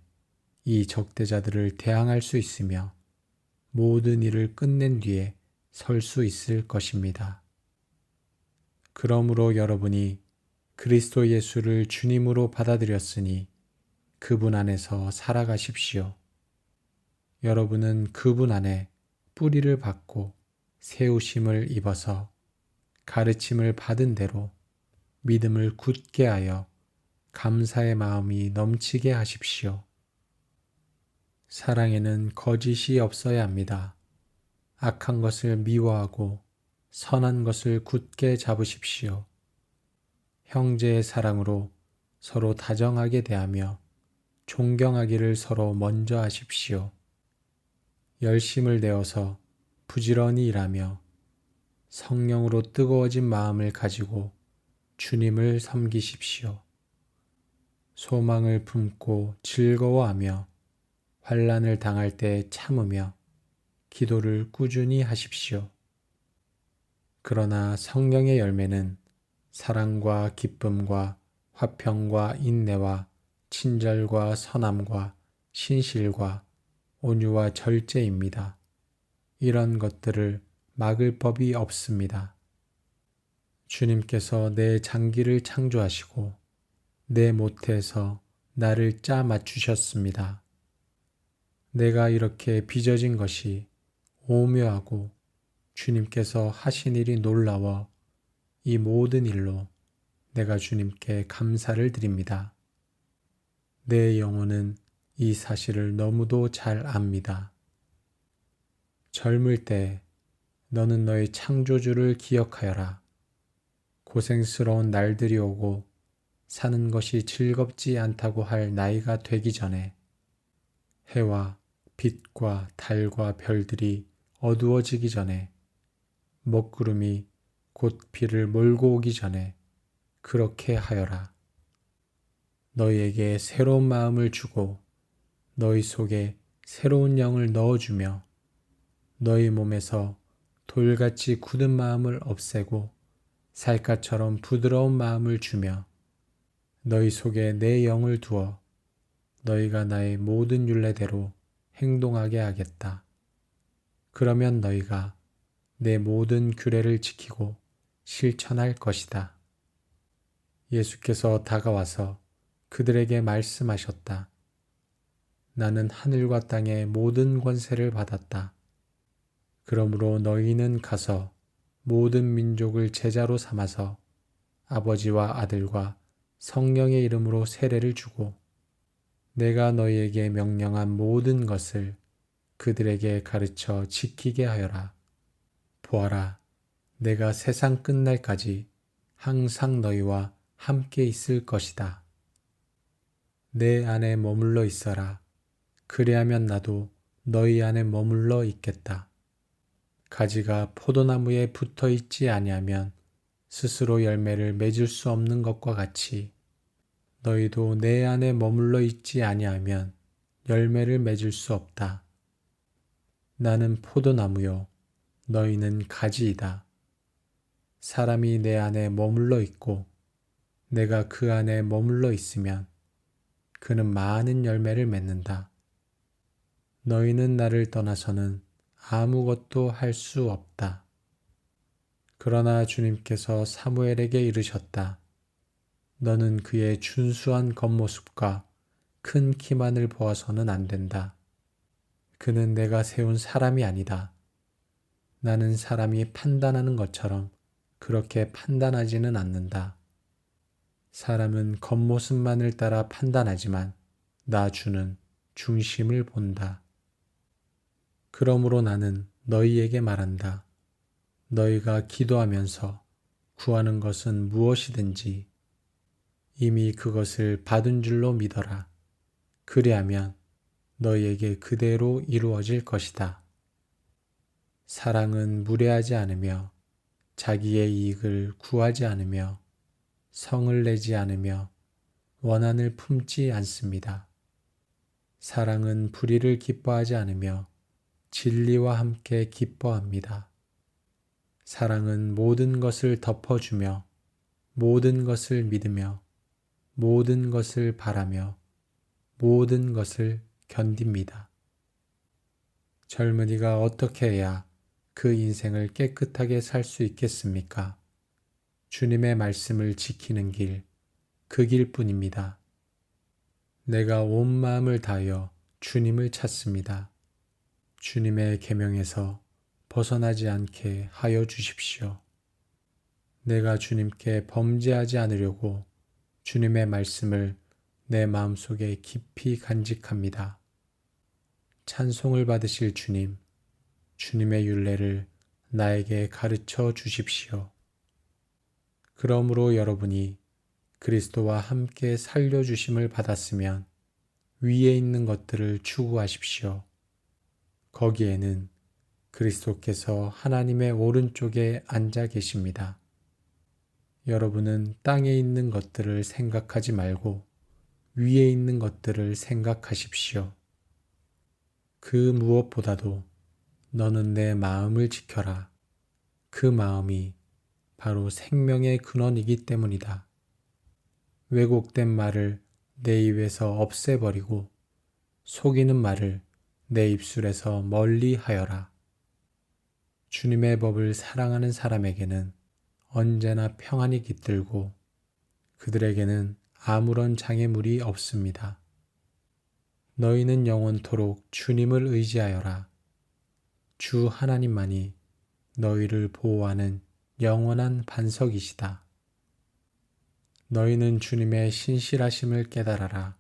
이 적대자들을 대항할 수 있으며 모든 일을 끝낸 뒤에 설 수 있을 것입니다. 그러므로 여러분이 그리스도 예수를 주님으로 받아들였으니 그분 안에서 살아가십시오. 여러분은 그분 안에 뿌리를 받고 세우심을 입어서 가르침을 받은 대로 믿음을 굳게 하여 감사의 마음이 넘치게 하십시오. 사랑에는 거짓이 없어야 합니다. 악한 것을 미워하고 선한 것을 굳게 잡으십시오. 형제의 사랑으로 서로 다정하게 대하며 존경하기를 서로 먼저 하십시오. 열심을 내어서 부지런히 일하며 성령으로 뜨거워진 마음을 가지고 주님을 섬기십시오. 소망을 품고 즐거워하며 환난을 당할 때 참으며 기도를 꾸준히 하십시오. 그러나 성령의 열매는 사랑과 기쁨과 화평과 인내와 친절과 선함과 신실과 온유와 절제입니다. 이런 것들을 막을 법이 없습니다. 주님께서 내 장기를 창조하시고 내 모태에서 나를 짜 맞추셨습니다. 내가 이렇게 빚어진 것이 오묘하고 주님께서 하신 일이 놀라워 이 모든 일로 내가 주님께 감사를 드립니다. 내 영혼은 이 사실을 너무도 잘 압니다. 젊을 때 너는 너의 창조주를 기억하여라. 고생스러운 날들이 오고 사는 것이 즐겁지 않다고 할 나이가 되기 전에 해와 빛과 달과 별들이 어두워지기 전에 먹구름이 곧 비를 몰고 오기 전에 그렇게 하여라. 너희에게 새로운 마음을 주고 너희 속에 새로운 영을 넣어주며 너희 몸에서 돌같이 굳은 마음을 없애고 살갗처럼 부드러운 마음을 주며 너희 속에 내 영을 두어 너희가 나의 모든 율례대로 행동하게 하겠다. 그러면 너희가 내 모든 규례를 지키고 실천할 것이다. 예수께서 다가와서 그들에게 말씀하셨다. 나는 하늘과 땅의 모든 권세를 받았다. 그러므로 너희는 가서 모든 민족을 제자로 삼아서 아버지와 아들과 성령의 이름으로 세례를 주고 내가 너희에게 명령한 모든 것을 그들에게 가르쳐 지키게 하여라. 보아라, 내가 세상 끝날까지 항상 너희와 함께 있을 것이다. 내 안에 머물러 있어라. 그리하면 나도 너희 안에 머물러 있겠다. 가지가 포도나무에 붙어 있지 아니하면 스스로 열매를 맺을 수 없는 것과 같이 너희도 내 안에 머물러 있지 아니하면 열매를 맺을 수 없다. 나는 포도나무요, 너희는 가지이다. 사람이 내 안에 머물러 있고 내가 그 안에 머물러 있으면 그는 많은 열매를 맺는다. 너희는 나를 떠나서는 아무것도 할 수 없다. 그러나 주님께서 사무엘에게 이르셨다. 너는 그의 준수한 겉모습과 큰 키만을 보아서는 안 된다. 그는 내가 세운 사람이 아니다. 나는 사람이 판단하는 것처럼 그렇게 판단하지는 않는다. 사람은 겉모습만을 따라 판단하지만 나 주는 중심을 본다. 그러므로 나는 너희에게 말한다. 너희가 기도하면서 구하는 것은 무엇이든지 이미 그것을 받은 줄로 믿어라. 그리하면 너희에게 그대로 이루어질 것이다. 사랑은 무례하지 않으며 자기의 이익을 구하지 않으며 성을 내지 않으며 원한을 품지 않습니다. 사랑은 불의를 기뻐하지 않으며 진리와 함께 기뻐합니다. 사랑은 모든 것을 덮어주며 모든 것을 믿으며 모든 것을 바라며 모든 것을 견딥니다. 젊은이가 어떻게 해야 그 인생을 깨끗하게 살 수 있겠습니까? 주님의 말씀을 지키는 길, 그 길뿐입니다. 내가 온 마음을 다하여 주님을 찾습니다. 주님의 계명에서 벗어나지 않게 하여 주십시오. 내가 주님께 범죄하지 않으려고 주님의 말씀을 내 마음속에 깊이 간직합니다. 찬송을 받으실 주님, 주님의 율례를 나에게 가르쳐 주십시오. 그러므로 여러분이 그리스도와 함께 살려주심을 받았으면 위에 있는 것들을 추구하십시오. 거기에는 그리스도께서 하나님의 오른쪽에 앉아 계십니다. 여러분은 땅에 있는 것들을 생각하지 말고 위에 있는 것들을 생각하십시오. 그 무엇보다도 너는 내 마음을 지켜라. 그 마음이 바로 생명의 근원이기 때문이다. 왜곡된 말을 내 입에서 없애버리고 속이는 말을 내 입술에서 멀리 하여라. 주님의 법을 사랑하는 사람에게는 언제나 평안이 깃들고 그들에게는 아무런 장애물이 없습니다. 너희는 영원토록 주님을 의지하여라. 주 하나님만이 너희를 보호하는 영원한 반석이시다. 너희는 주님의 신실하심을 깨달아라.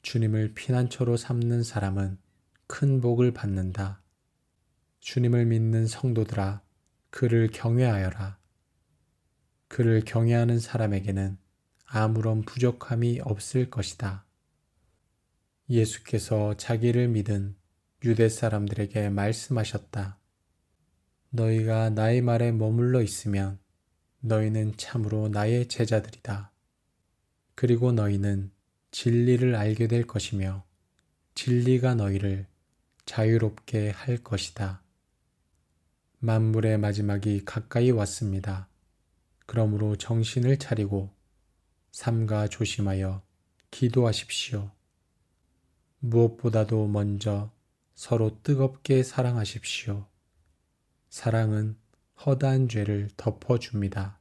주님을 피난처로 삼는 사람은 큰 복을 받는다. 주님을 믿는 성도들아, 그를 경외하여라. 그를 경외하는 사람에게는 아무런 부족함이 없을 것이다. 예수께서 자기를 믿은 유대 사람들에게 말씀하셨다. 너희가 나의 말에 머물러 있으면 너희는 참으로 나의 제자들이다. 그리고 너희는 진리를 알게 될 것이며 진리가 너희를 자유롭게 할 것이다. 만물의 마지막이 가까이 왔습니다. 그러므로 정신을 차리고 삼가 조심하여 기도하십시오. 무엇보다도 먼저 서로 뜨겁게 사랑하십시오. 사랑은 허다한 죄를 덮어줍니다.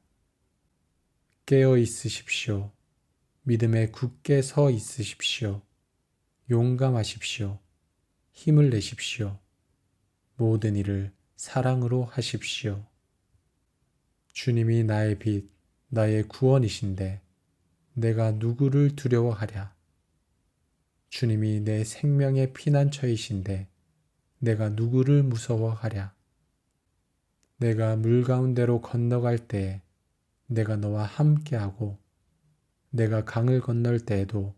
깨어 있으십시오. 믿음에 굳게 서 있으십시오. 용감하십시오. 힘을 내십시오. 모든 일을 사랑으로 하십시오. 주님이 나의 빛, 나의 구원이신데 내가 누구를 두려워하랴. 주님이 내 생명의 피난처이신데 내가 누구를 무서워하랴. 내가 물 가운데로 건너갈 때에 내가 너와 함께하고 내가 강을 건널 때에도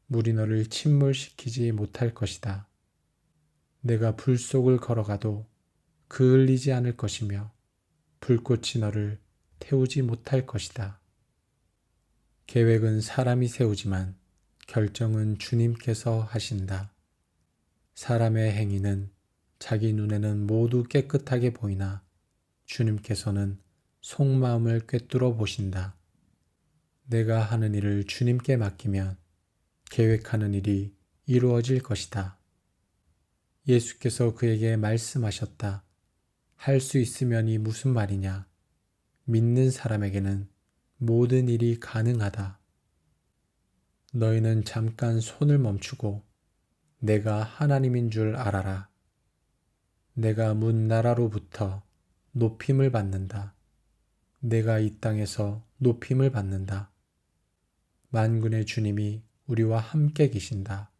물이 너를 침몰시키지 못할 것이다. 내가 불 속을 걸어가도 그을리지 않을 것이며 불꽃이 너를 태우지 못할 것이다. 계획은 사람이 세우지만 결정은 주님께서 하신다. 사람의 행위는 자기 눈에는 모두 깨끗하게 보이나 주님께서는 속마음을 꿰뚫어 보신다. 내가 하는 일을 주님께 맡기면 계획하는 일이 이루어질 것이다. 예수께서 그에게 말씀하셨다. 할 수 있으면이 무슨 말이냐? 믿는 사람에게는 모든 일이 가능하다. 너희는 잠깐 손을 멈추고 내가 하나님인 줄 알아라. 내가 문 나라로부터 높임을 받는다. 내가 이 땅에서 높임을 받는다. 만군의 주님이 우리와 함께 계신다.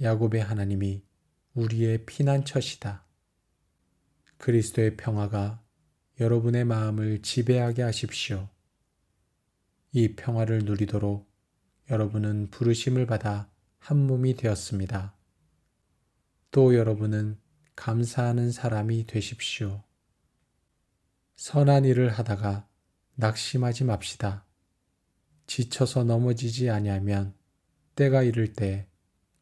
야곱의 하나님이 우리의 피난처시다. 그리스도의 평화가 여러분의 마음을 지배하게 하십시오. 이 평화를 누리도록 여러분은 부르심을 받아 한 몸이 되었습니다. 또 여러분은 감사하는 사람이 되십시오. 선한 일을 하다가 낙심하지 맙시다. 지쳐서 넘어지지 아니하면 때가 이를 때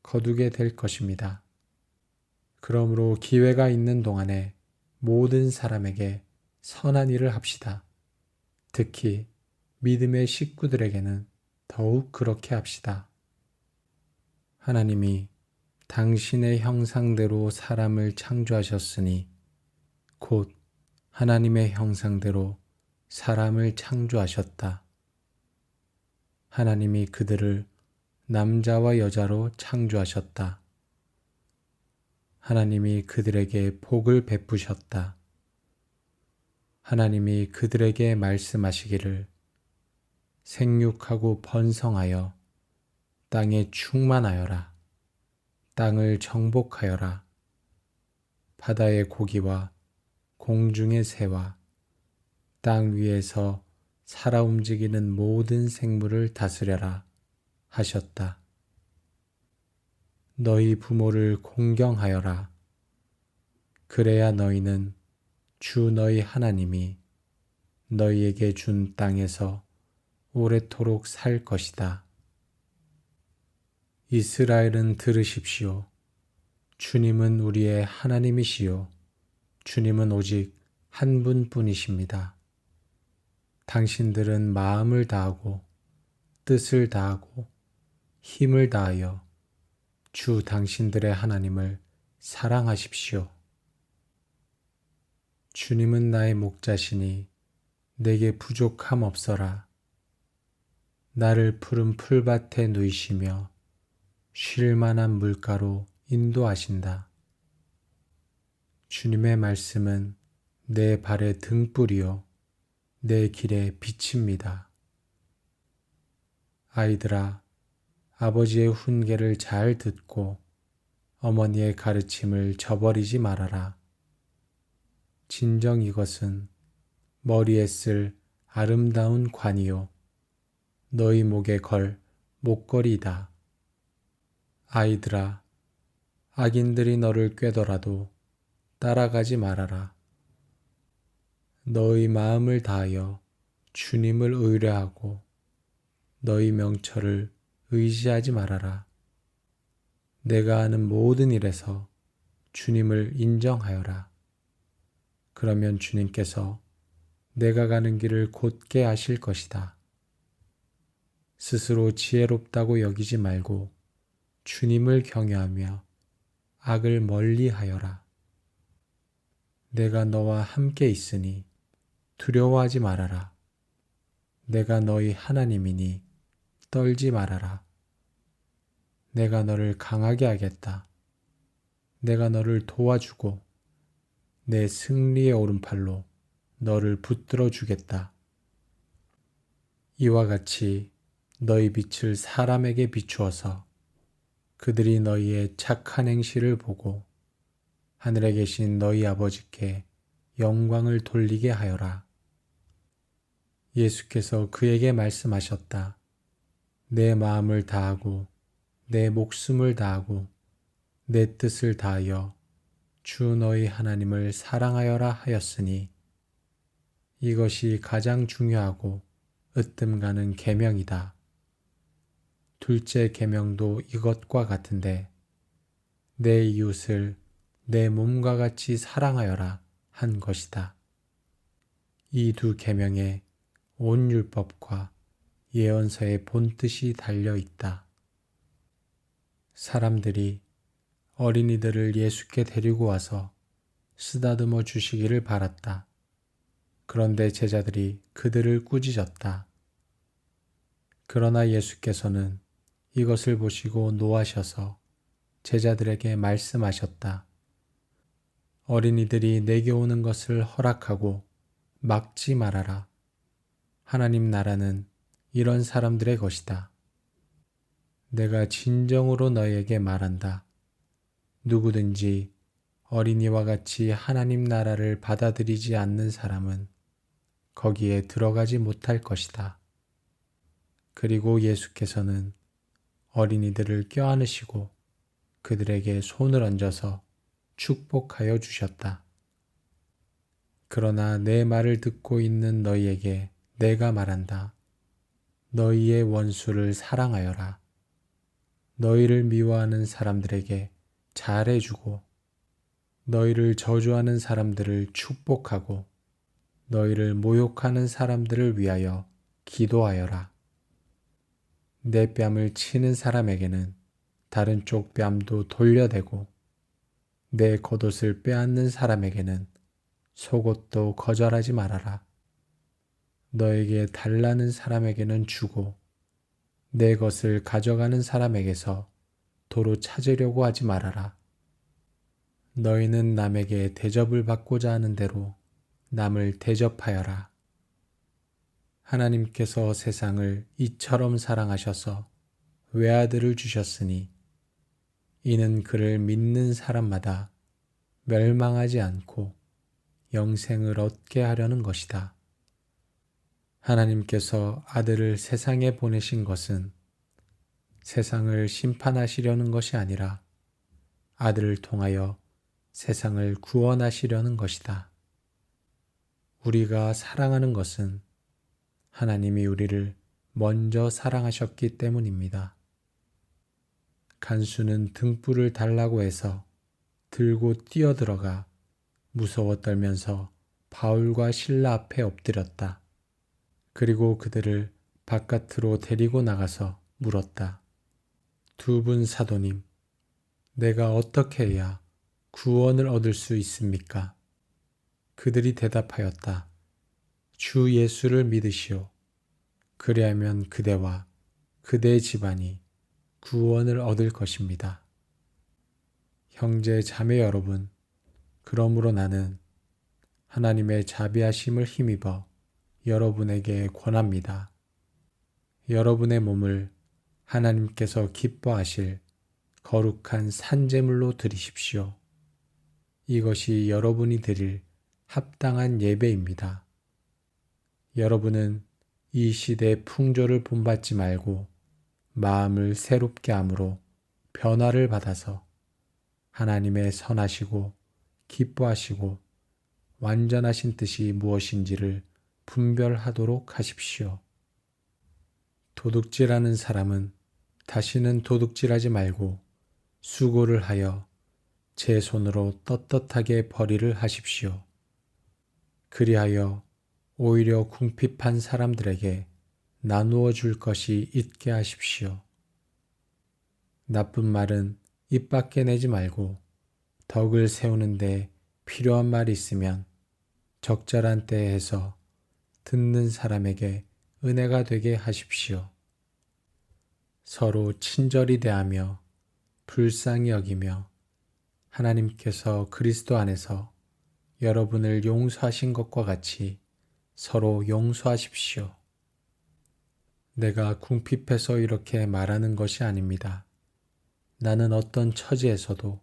거두게 될 것입니다. 그러므로 기회가 있는 동안에 모든 사람에게 선한 일을 합시다. 특히 믿음의 식구들에게는 더욱 그렇게 합시다. 하나님이 당신의 형상대로 사람을 창조하셨으니 곧 하나님의 형상대로 사람을 창조하셨다. 하나님이 그들을 남자와 여자로 창조하셨다. 하나님이 그들에게 복을 베푸셨다. 하나님이 그들에게 말씀하시기를 생육하고 번성하여 땅에 충만하여라. 땅을 정복하여라. 바다의 고기와 공중의 새와 땅 위에서 살아 움직이는 모든 생물을 다스려라 하셨다. 너희 부모를 공경하여라. 그래야 너희는 주 너희 하나님이 너희에게 준 땅에서 오래도록 살 것이다. 이스라엘은 들으십시오. 주님은 우리의 하나님이시요. 주님은 오직 한 분뿐이십니다. 당신들은 마음을 다하고 뜻을 다하고 힘을 다하여 주 당신들의 하나님을 사랑하십시오. 주님은 나의 목자시니 내게 부족함 없어라. 나를 푸른 풀밭에 누이시며 쉴 만한 물가로 인도하신다. 주님의 말씀은 내 발의 등불이요 내 길의 빛입니다. 아이들아, 아버지의 훈계를 잘 듣고 어머니의 가르침을 저버리지 말아라. 진정 이것은 머리에 쓸 아름다운 관이요 너희 목에 걸 목걸이다. 아이들아, 악인들이 너를 꾀더라도 따라가지 말아라. 너희 마음을 다하여 주님을 의뢰하고 너희 명철을 의지하지 말아라. 내가 하는 모든 일에서 주님을 인정하여라. 그러면 주님께서 내가 가는 길을 곧게 하실 것이다. 스스로 지혜롭다고 여기지 말고 주님을 경외하며 악을 멀리하여라. 내가 너와 함께 있으니 두려워하지 말아라. 내가 너희 하나님이니 떨지 말아라. 내가 너를 강하게 하겠다. 내가 너를 도와주고 내 승리의 오른팔로 너를 붙들어 주겠다. 이와 같이 너희 빛을 사람에게 비추어서 그들이 너희의 착한 행실을 보고 하늘에 계신 너희 아버지께 영광을 돌리게 하여라. 예수께서 그에게 말씀하셨다. 내 마음을 다하고 내 목숨을 다하고 내 뜻을 다하여 주 너희 하나님을 사랑하여라 하였으니 이것이 가장 중요하고 으뜸 가는 계명이다. 둘째 계명도 이것과 같은데 내 이웃을 내 몸과 같이 사랑하여라 한 것이다. 이 두 계명에 온 율법과 예언서의 본뜻이 달려 있다. 사람들이 어린이들을 예수께 데리고 와서 쓰다듬어 주시기를 바랐다. 그런데 제자들이 그들을 꾸짖었다. 그러나 예수께서는 이것을 보시고 노하셔서 제자들에게 말씀하셨다. 어린이들이 내게 오는 것을 허락하고 막지 말아라. 하나님 나라는 이런 사람들의 것이다. 내가 진정으로 너희에게 말한다. 누구든지 어린이와 같이 하나님 나라를 받아들이지 않는 사람은 거기에 들어가지 못할 것이다. 그리고 예수께서는 어린이들을 껴안으시고 그들에게 손을 얹어서 축복하여 주셨다. 그러나 내 말을 듣고 있는 너희에게 내가 말한다. 너희의 원수를 사랑하여라. 너희를 미워하는 사람들에게 잘해주고 너희를 저주하는 사람들을 축복하고 너희를 모욕하는 사람들을 위하여 기도하여라. 내 뺨을 치는 사람에게는 다른 쪽 뺨도 돌려대고 내 겉옷을 빼앗는 사람에게는 속옷도 거절하지 말아라. 너에게 달라는 사람에게는 주고 내 것을 가져가는 사람에게서 도로 찾으려고 하지 말아라. 너희는 남에게 대접을 받고자 하는 대로 남을 대접하여라. 하나님께서 세상을 이처럼 사랑하셔서 외아들을 주셨으니 이는 그를 믿는 사람마다 멸망하지 않고 영생을 얻게 하려는 것이다. 하나님께서 아들을 세상에 보내신 것은 세상을 심판하시려는 것이 아니라 아들을 통하여 세상을 구원하시려는 것이다. 우리가 사랑하는 것은 하나님이 우리를 먼저 사랑하셨기 때문입니다. 간수는 등불을 달라고 해서 들고 뛰어들어가 무서워 떨면서 바울과 실라 앞에 엎드렸다. 그리고 그들을 바깥으로 데리고 나가서 물었다. 두 분 사도님, 내가 어떻게 해야 구원을 얻을 수 있습니까? 그들이 대답하였다. 주 예수를 믿으시오. 그리하면 그대와 그대의 집안이 구원을 얻을 것입니다. 형제 자매 여러분, 그러므로 나는 하나님의 자비하심을 힘입어 여러분에게 권합니다. 여러분의 몸을 하나님께서 기뻐하실 거룩한 산제물로 드리십시오. 이것이 여러분이 드릴 합당한 예배입니다. 여러분은 이 시대의 풍조를 본받지 말고 마음을 새롭게 함으로 변화를 받아서 하나님의 선하시고 기뻐하시고 완전하신 뜻이 무엇인지를 분별하도록 하십시오. 도둑질하는 사람은 다시는 도둑질하지 말고 수고를 하여 제 손으로 떳떳하게 벌이를 하십시오. 그리하여 오히려 궁핍한 사람들에게 나누어 줄 것이 있게 하십시오. 나쁜 말은 입 밖에 내지 말고 덕을 세우는데 필요한 말이 있으면 적절한 때에 해서 듣는 사람에게 은혜가 되게 하십시오. 서로 친절히 대하며 불쌍히 여기며 하나님께서 그리스도 안에서 여러분을 용서하신 것과 같이 서로 용서하십시오. 내가 궁핍해서 이렇게 말하는 것이 아닙니다. 나는 어떤 처지에서도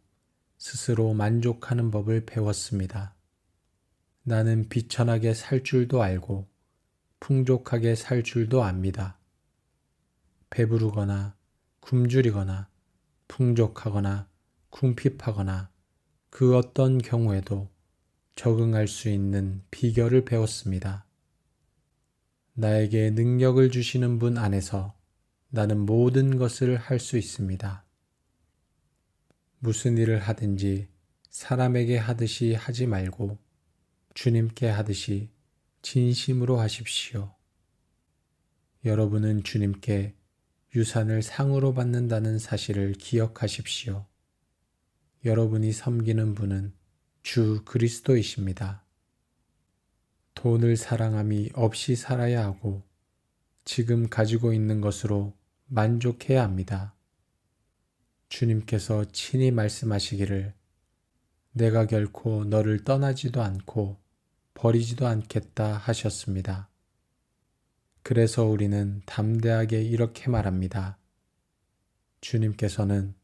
스스로 만족하는 법을 배웠습니다. 나는 비천하게 살 줄도 알고 풍족하게 살 줄도 압니다. 배부르거나 굶주리거나 풍족하거나 궁핍하거나 그 어떤 경우에도 적응할 수 있는 비결을 배웠습니다. 나에게 능력을 주시는 분 안에서 나는 모든 것을 할 수 있습니다. 무슨 일을 하든지 사람에게 하듯이 하지 말고 주님께 하듯이 진심으로 하십시오. 여러분은 주님께 유산을 상으로 받는다는 사실을 기억하십시오. 여러분이 섬기는 분은 주 그리스도이십니다. 돈을 사랑함이 없이 살아야 하고 지금 가지고 있는 것으로 만족해야 합니다. 주님께서 친히 말씀하시기를 내가 결코 너를 떠나지도 않고 버리지도 않겠다 하셨습니다. 그래서 우리는 담대하게 이렇게 말합니다. 주님께서는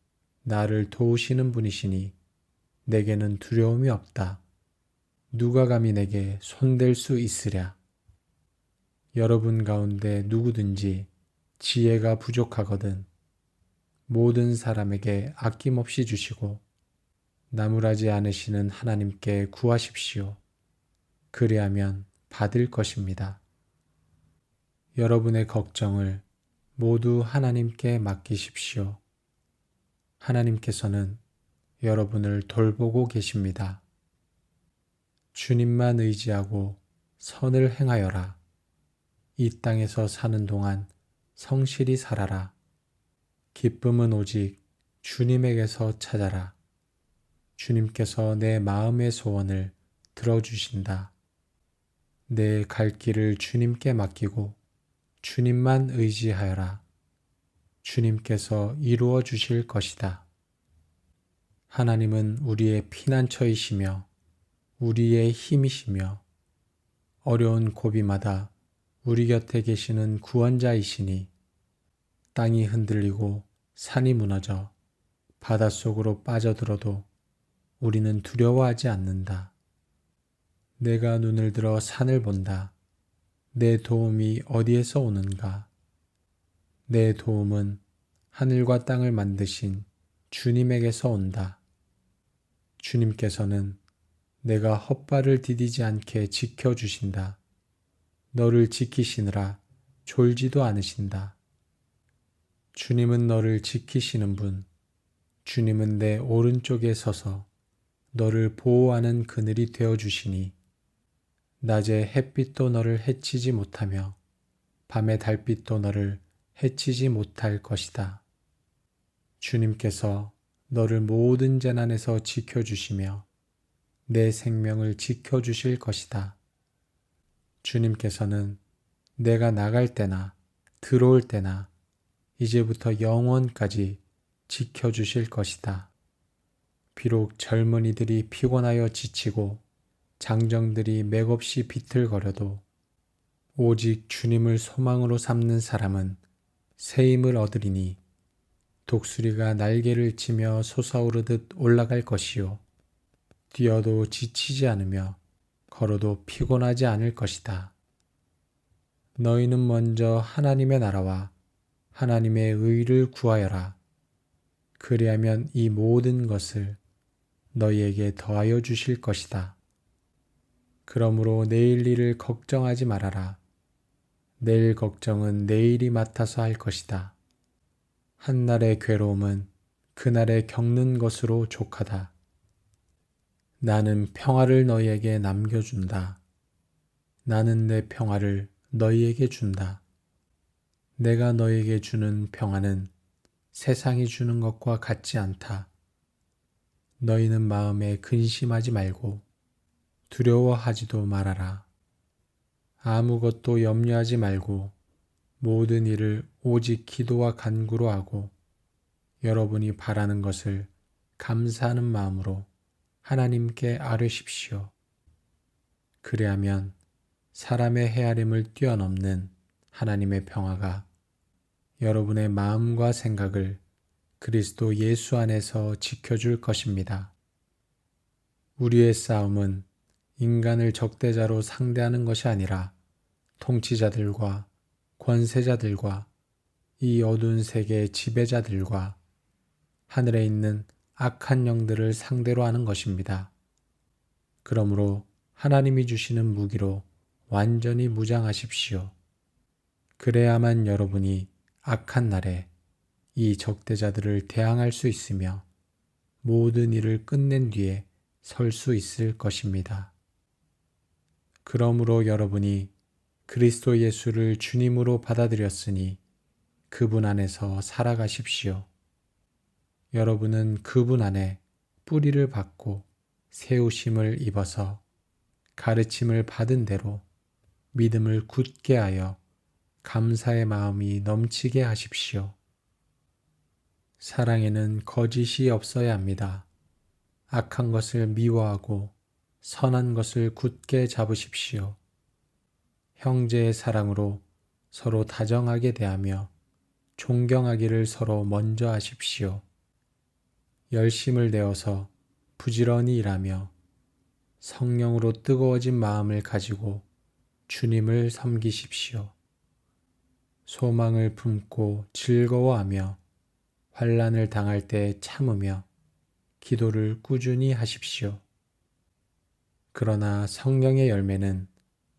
나를 도우시는 분이시니 내게는 두려움이 없다. 누가 감히 내게 손댈 수 있으랴. 여러분 가운데 누구든지 지혜가 부족하거든 모든 사람에게 아낌없이 주시고 나무라지 않으시는 하나님께 구하십시오. 그리하면 받을 것입니다. 여러분의 걱정을 모두 하나님께 맡기십시오. 하나님께서는 여러분을 돌보고 계십니다. 주님만 의지하고 선을 행하여라. 이 땅에서 사는 동안 성실히 살아라. 기쁨은 오직 주님에게서 찾아라. 주님께서 내 마음의 소원을 들어주신다. 내 갈 길을 주님께 맡기고 주님만 의지하여라. 주님께서 이루어 주실 것이다. 하나님은 우리의 피난처이시며 우리의 힘이시며 어려운 고비마다 우리 곁에 계시는 구원자이시니 땅이 흔들리고 산이 무너져 바닷속으로 빠져들어도 우리는 두려워하지 않는다. 내가 눈을 들어 산을 본다. 내 도움이 어디에서 오는가? 내 도움은 하늘과 땅을 만드신 주님에게서 온다. 주님께서는 내가 헛발을 디디지 않게 지켜주신다. 너를 지키시느라 졸지도 않으신다. 주님은 너를 지키시는 분, 주님은 내 오른쪽에 서서 너를 보호하는 그늘이 되어주시니 낮에 햇빛도 너를 해치지 못하며 밤의 달빛도 너를 해치지 못할 것이다. 주님께서 너를 모든 재난에서 지켜주시며 내 생명을 지켜주실 것이다. 주님께서는 내가 나갈 때나 들어올 때나 이제부터 영원까지 지켜주실 것이다. 비록 젊은이들이 피곤하여 지치고 장정들이 맥없이 비틀거려도 오직 주님을 소망으로 삼는 사람은 새 힘을 얻으리니 독수리가 날개를 치며 솟아오르듯 올라갈 것이요 뛰어도 지치지 않으며 걸어도 피곤하지 않을 것이다. 너희는 먼저 하나님의 나라와 하나님의 의를 구하여라. 그리하면 이 모든 것을 너희에게 더하여 주실 것이다. 그러므로 내일 일을 걱정하지 말아라. 내일 걱정은 내일이 맡아서 할 것이다. 한날의 괴로움은 그날에 겪는 것으로 족하다. 나는 평화를 너희에게 남겨준다. 나는 내 평화를 너희에게 준다. 내가 너희에게 주는 평화는 세상이 주는 것과 같지 않다. 너희는 마음에 근심하지 말고 두려워하지도 말아라. 아무것도 염려하지 말고 모든 일을 오직 기도와 간구로 하고 여러분이 바라는 것을 감사하는 마음으로 하나님께 아뢰십시오. 그리하면 사람의 헤아림을 뛰어넘는 하나님의 평화가 여러분의 마음과 생각을 그리스도 예수 안에서 지켜줄 것입니다. 우리의 싸움은 인간을 적대자로 상대하는 것이 아니라 통치자들과 권세자들과 이 어두운 세계의 지배자들과 하늘에 있는 악한 영들을 상대로 하는 것입니다. 그러므로 하나님이 주시는 무기로 완전히 무장하십시오. 그래야만 여러분이 악한 날에 이 적대자들을 대항할 수 있으며 모든 일을 끝낸 뒤에 설 수 있을 것입니다. 그러므로 여러분이 그리스도 예수를 주님으로 받아들였으니 그분 안에서 살아가십시오. 여러분은 그분 안에 뿌리를 받고 세우심을 입어서 가르침을 받은 대로 믿음을 굳게 하여 감사의 마음이 넘치게 하십시오. 사랑에는 거짓이 없어야 합니다. 악한 것을 미워하고 선한 것을 굳게 잡으십시오. 형제의 사랑으로 서로 다정하게 대하며 존경하기를 서로 먼저 하십시오. 열심을 내어서 부지런히 일하며 성령으로 뜨거워진 마음을 가지고 주님을 섬기십시오. 소망을 품고 즐거워하며 환난을 당할 때 참으며 기도를 꾸준히 하십시오. 그러나 성령의 열매는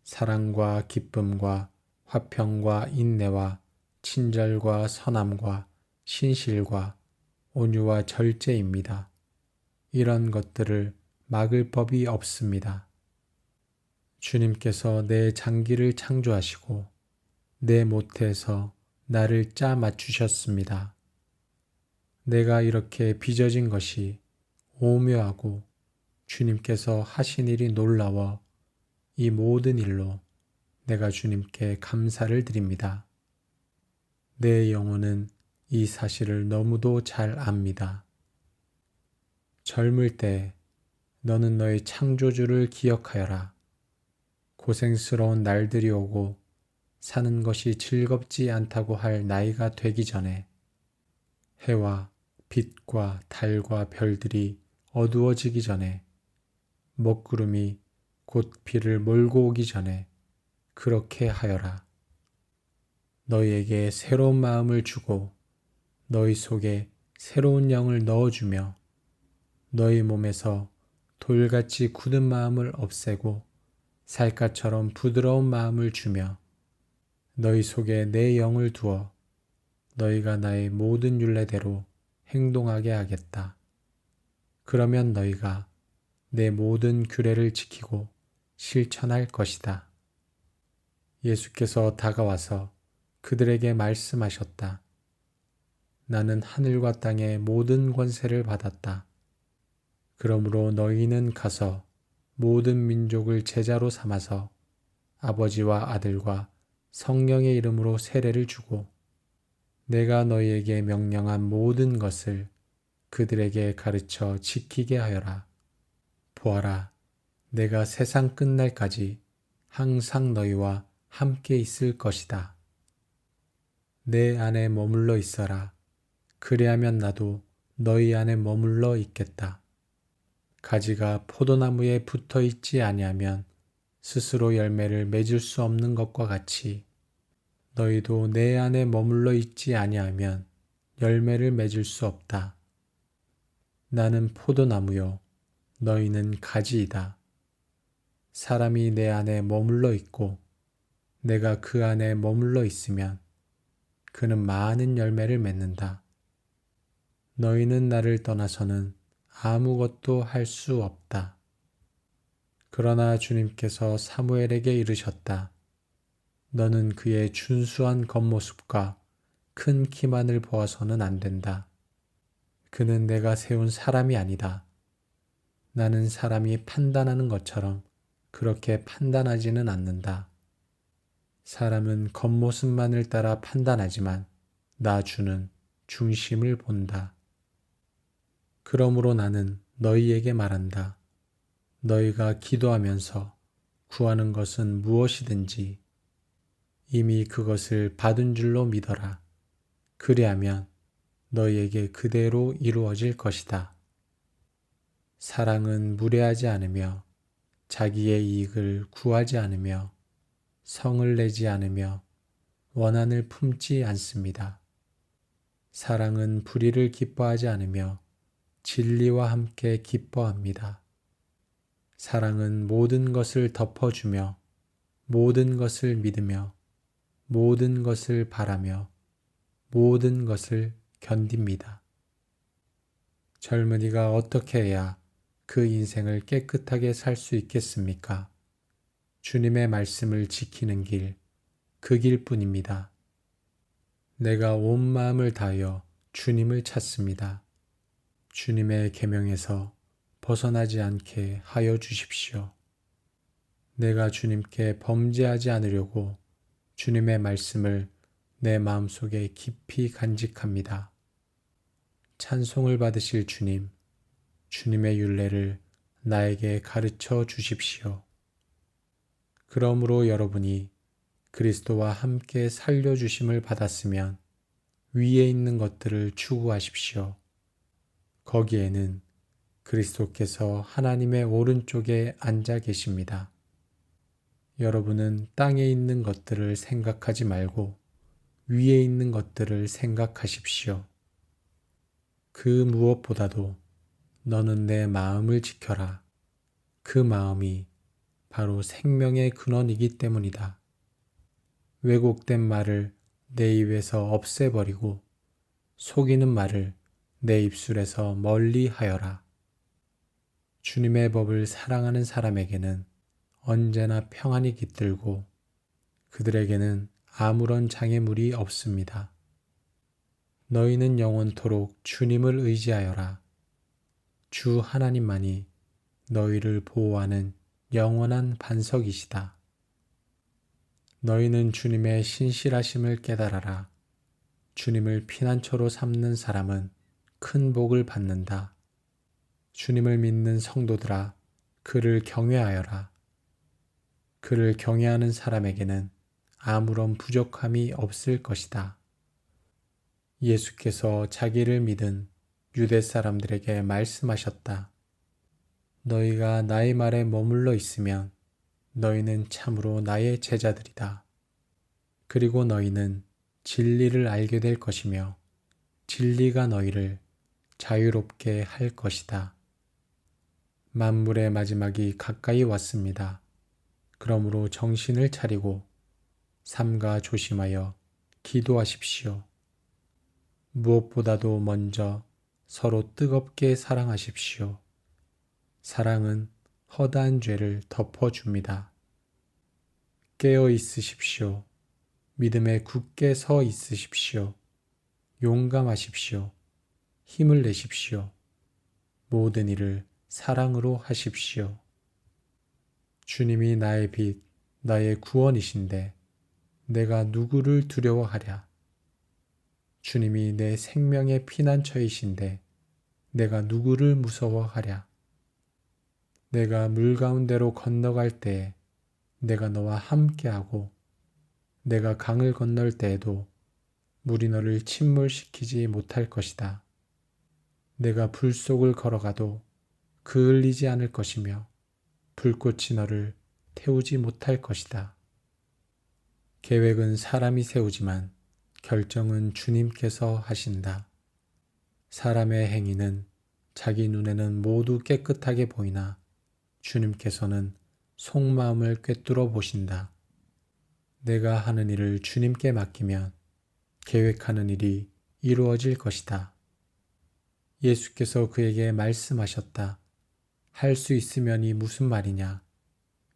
사랑과 기쁨과 화평과 인내와 친절과 선함과 신실과 온유와 절제입니다. 이런 것들을 막을 법이 없습니다. 주님께서 내 장기를 창조하시고 내 모태에서 나를 짜 맞추셨습니다. 내가 이렇게 빚어진 것이 오묘하고 주님께서 하신 일이 놀라워 이 모든 일로 내가 주님께 감사를 드립니다. 내 영혼은 이 사실을 너무도 잘 압니다. 젊을 때 너는 너의 창조주를 기억하여라. 고생스러운 날들이 오고 사는 것이 즐겁지 않다고 할 나이가 되기 전에 해와 빛과 달과 별들이 어두워지기 전에 먹구름이 곧 비를 몰고 오기 전에 그렇게 하여라. 너희에게 새로운 마음을 주고 너희 속에 새로운 영을 넣어주며 너희 몸에서 돌같이 굳은 마음을 없애고 살갗처럼 부드러운 마음을 주며 너희 속에 내 영을 두어 너희가 나의 모든 율례대로 행동하게 하겠다. 그러면 너희가 내 모든 규례를 지키고 실천할 것이다. 예수께서 다가와서 그들에게 말씀하셨다. 나는 하늘과 땅의 모든 권세를 받았다. 그러므로 너희는 가서 모든 민족을 제자로 삼아서 아버지와 아들과 성령의 이름으로 세례를 주고 내가 너희에게 명령한 모든 것을 그들에게 가르쳐 지키게 하여라. 보아라, 내가 세상 끝날까지 항상 너희와 함께 있을 것이다. 내 안에 머물러 있어라. 그리하면 나도 너희 안에 머물러 있겠다. 가지가 포도나무에 붙어 있지 아니하면 스스로 열매를 맺을 수 없는 것과 같이 너희도 내 안에 머물러 있지 아니하면 열매를 맺을 수 없다. 나는 포도나무요, 너희는 가지이다. 사람이 내 안에 머물러 있고 내가 그 안에 머물러 있으면 그는 많은 열매를 맺는다. 너희는 나를 떠나서는 아무것도 할 수 없다. 그러나 주님께서 사무엘에게 이르셨다. 너는 그의 준수한 겉모습과 큰 키만을 보아서는 안 된다. 그는 내가 세운 사람이 아니다. 나는 사람이 판단하는 것처럼 그렇게 판단하지는 않는다. 사람은 겉모습만을 따라 판단하지만 나 주는 중심을 본다. 그러므로 나는 너희에게 말한다. 너희가 기도하면서 구하는 것은 무엇이든지 이미 그것을 받은 줄로 믿어라. 그리하면 너희에게 그대로 이루어질 것이다. 사랑은 무례하지 않으며 자기의 이익을 구하지 않으며 성을 내지 않으며 원한을 품지 않습니다. 사랑은 불의를 기뻐하지 않으며 진리와 함께 기뻐합니다. 사랑은 모든 것을 덮어주며 모든 것을 믿으며 모든 것을 바라며 모든 것을 견딥니다. 젊은이가 어떻게 해야 그 인생을 깨끗하게 살 수 있겠습니까? 주님의 말씀을 지키는 길, 그 길뿐입니다. 내가 온 마음을 다하여 주님을 찾습니다. 주님의 계명에서 벗어나지 않게 하여 주십시오. 내가 주님께 범죄하지 않으려고 주님의 말씀을 내 마음속에 깊이 간직합니다. 찬송을 받으실 주님, 주님의 율례를 나에게 가르쳐 주십시오. 그러므로 여러분이 그리스도와 함께 살려주심을 받았으면 위에 있는 것들을 추구하십시오. 거기에는 그리스도께서 하나님의 오른쪽에 앉아 계십니다. 여러분은 땅에 있는 것들을 생각하지 말고 위에 있는 것들을 생각하십시오. 그 무엇보다도 너는 내 마음을 지켜라. 그 마음이 바로 생명의 근원이기 때문이다. 왜곡된 말을 내 입에서 없애버리고 속이는 말을 내 입술에서 멀리 하여라. 주님의 법을 사랑하는 사람에게는 언제나 평안이 깃들고 그들에게는 아무런 장애물이 없습니다. 너희는 영원토록 주님을 의지하여라. 주 하나님만이 너희를 보호하는 영원한 반석이시다. 너희는 주님의 신실하심을 깨달아라. 주님을 피난처로 삼는 사람은 큰 복을 받는다. 주님을 믿는 성도들아, 그를 경외하여라. 그를 경외하는 사람에게는 아무런 부족함이 없을 것이다. 예수께서 자기를 믿은 유대 사람들에게 말씀하셨다. 너희가 나의 말에 머물러 있으면 너희는 참으로 나의 제자들이다. 그리고 너희는 진리를 알게 될 것이며 진리가 너희를 자유롭게 할 것이다. 만물의 마지막이 가까이 왔습니다. 그러므로 정신을 차리고 삼가 조심하여 기도하십시오. 무엇보다도 먼저 서로 뜨겁게 사랑하십시오. 사랑은 허다한 죄를 덮어줍니다. 깨어 있으십시오. 믿음에 굳게 서 있으십시오. 용감하십시오. 힘을 내십시오. 모든 일을 사랑으로 하십시오. 주님이 나의 빛, 나의 구원이신데 내가 누구를 두려워하랴. 주님이 내 생명의 피난처이신데 내가 누구를 무서워하랴. 내가 물 가운데로 건너갈 때에 내가 너와 함께하고 내가 강을 건널 때에도 물이 너를 침몰시키지 못할 것이다. 내가 불 속을 걸어가도 그을리지 않을 것이며 불꽃이 너를 태우지 못할 것이다. 계획은 사람이 세우지만 결정은 주님께서 하신다. 사람의 행위는 자기 눈에는 모두 깨끗하게 보이나 주님께서는 속마음을 꿰뚫어 보신다. 내가 하는 일을 주님께 맡기면 계획하는 일이 이루어질 것이다. 예수께서 그에게 말씀하셨다. 할 수 있으면이 무슨 말이냐?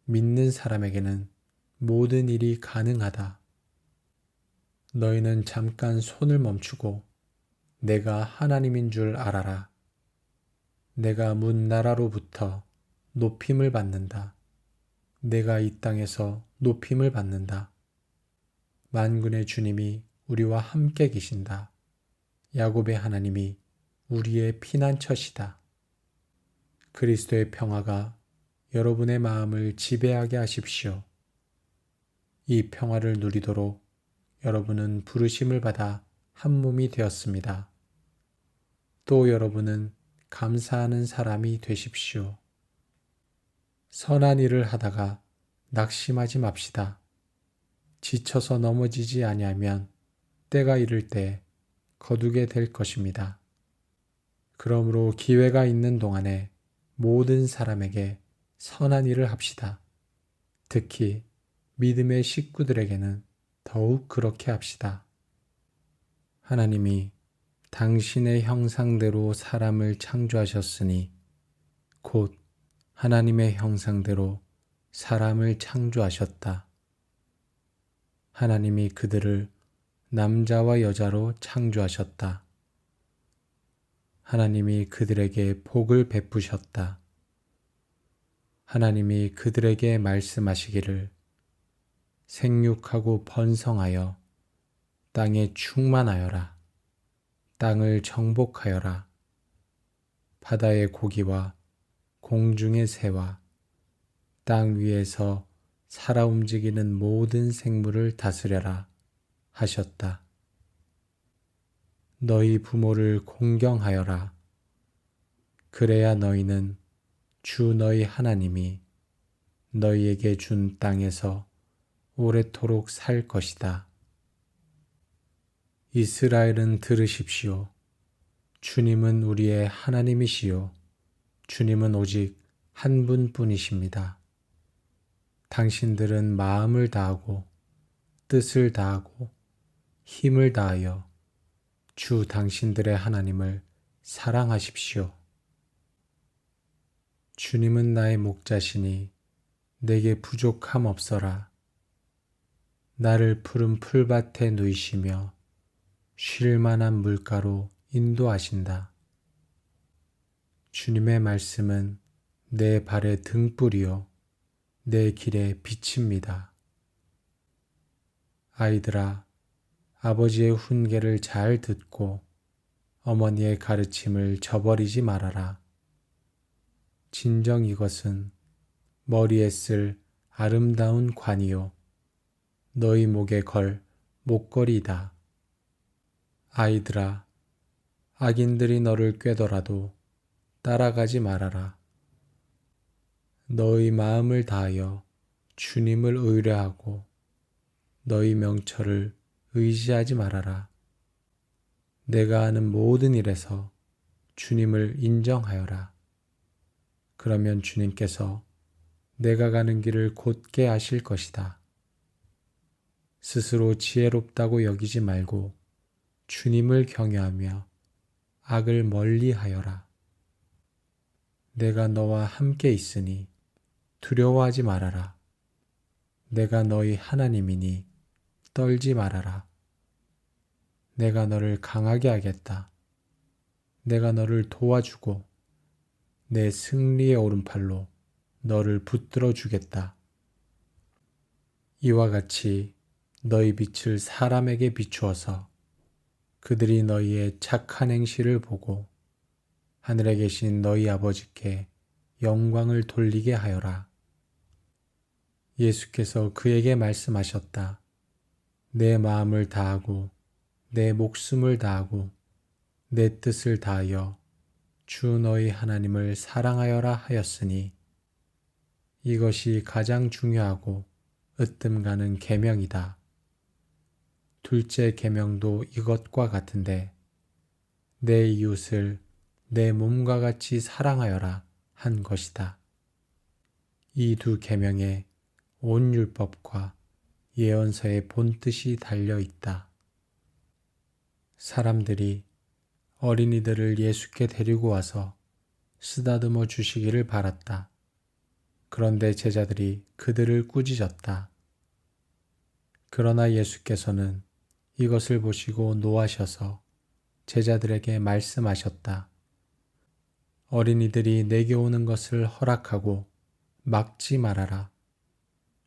믿는 사람에게는 모든 일이 가능하다. 너희는 잠깐 손을 멈추고 내가 하나님인 줄 알아라. 내가 문 나라로부터 높임을 받는다. 내가 이 땅에서 높임을 받는다. 만군의 주님이 우리와 함께 계신다. 야곱의 하나님이 우리의 피난처시다. 그리스도의 평화가 여러분의 마음을 지배하게 하십시오. 이 평화를 누리도록 여러분은 부르심을 받아 한 몸이 되었습니다. 또 여러분은 감사하는 사람이 되십시오. 선한 일을 하다가 낙심하지 맙시다. 지쳐서 넘어지지 아니하면 때가 이를 때 거두게 될 것입니다. 그러므로 기회가 있는 동안에 모든 사람에게 선한 일을 합시다. 특히 믿음의 식구들에게는 더욱 그렇게 합시다. 하나님이 당신의 형상대로 사람을 창조하셨으니 곧 하나님의 형상대로 사람을 창조하셨다. 하나님이 그들을 남자와 여자로 창조하셨다. 하나님이 그들에게 복을 베푸셨다. 하나님이 그들에게 말씀하시기를 생육하고 번성하여 땅에 충만하여라. 땅을 정복하여라. 바다의 고기와 공중의 새와 땅 위에서 살아 움직이는 모든 생물을 다스려라 하셨다. 너희 부모를 공경하여라. 그래야 너희는 주 너희 하나님이 너희에게 준 땅에서 오래도록 살 것이다. 이스라엘은 들으십시오. 주님은 우리의 하나님이시요. 주님은 오직 한 분뿐이십니다. 당신들은 마음을 다하고 뜻을 다하고 힘을 다하여 주 당신들의 하나님을 사랑하십시오. 주님은 나의 목자시니 내게 부족함 없어라. 나를 푸른 풀밭에 누이시며 쉴 만한 물가로 인도하신다. 주님의 말씀은 내 발의 등불이요 내 길의 빛입니다. 아이들아, 아버지의 훈계를 잘 듣고 어머니의 가르침을 저버리지 말아라. 진정 이것은 머리에 쓸 아름다운 관이요 너희 목에 걸 목걸이다. 아이들아, 악인들이 너를 꾀더라도 따라가지 말아라. 너희 마음을 다하여 주님을 의뢰하고 너희 명철을 의지하지 말아라. 내가 하는 모든 일에서 주님을 인정하여라. 그러면 주님께서 내가 가는 길을 곧게 하실 것이다. 스스로 지혜롭다고 여기지 말고 주님을 경외하며 악을 멀리하여라. 내가 너와 함께 있으니 두려워하지 말아라. 내가 너희 하나님이니 떨지 말아라. 내가 너를 강하게 하겠다. 내가 너를 도와주고 내 승리의 오른팔로 너를 붙들어 주겠다. 이와 같이 너희 빛을 사람에게 비추어서 그들이 너희의 착한 행실을 보고 하늘에 계신 너희 아버지께 영광을 돌리게 하여라. 예수께서 그에게 말씀하셨다. 내 마음을 다하고 내 목숨을 다하고 내 뜻을 다하여 주 너희 하나님을 사랑하여라 하였으니 이것이 가장 중요하고 으뜸 가는 계명이다. 둘째 계명도 이것과 같은데 내 이웃을 내 몸과 같이 사랑하여라 한 것이다. 이 두 계명에 온 율법과 예언서의 본뜻이 달려 있다. 사람들이 어린이들을 예수께 데리고 와서 쓰다듬어 주시기를 바랐다. 그런데 제자들이 그들을 꾸짖었다. 그러나 예수께서는 이것을 보시고 노하셔서 제자들에게 말씀하셨다. 어린이들이 내게 오는 것을 허락하고 막지 말아라.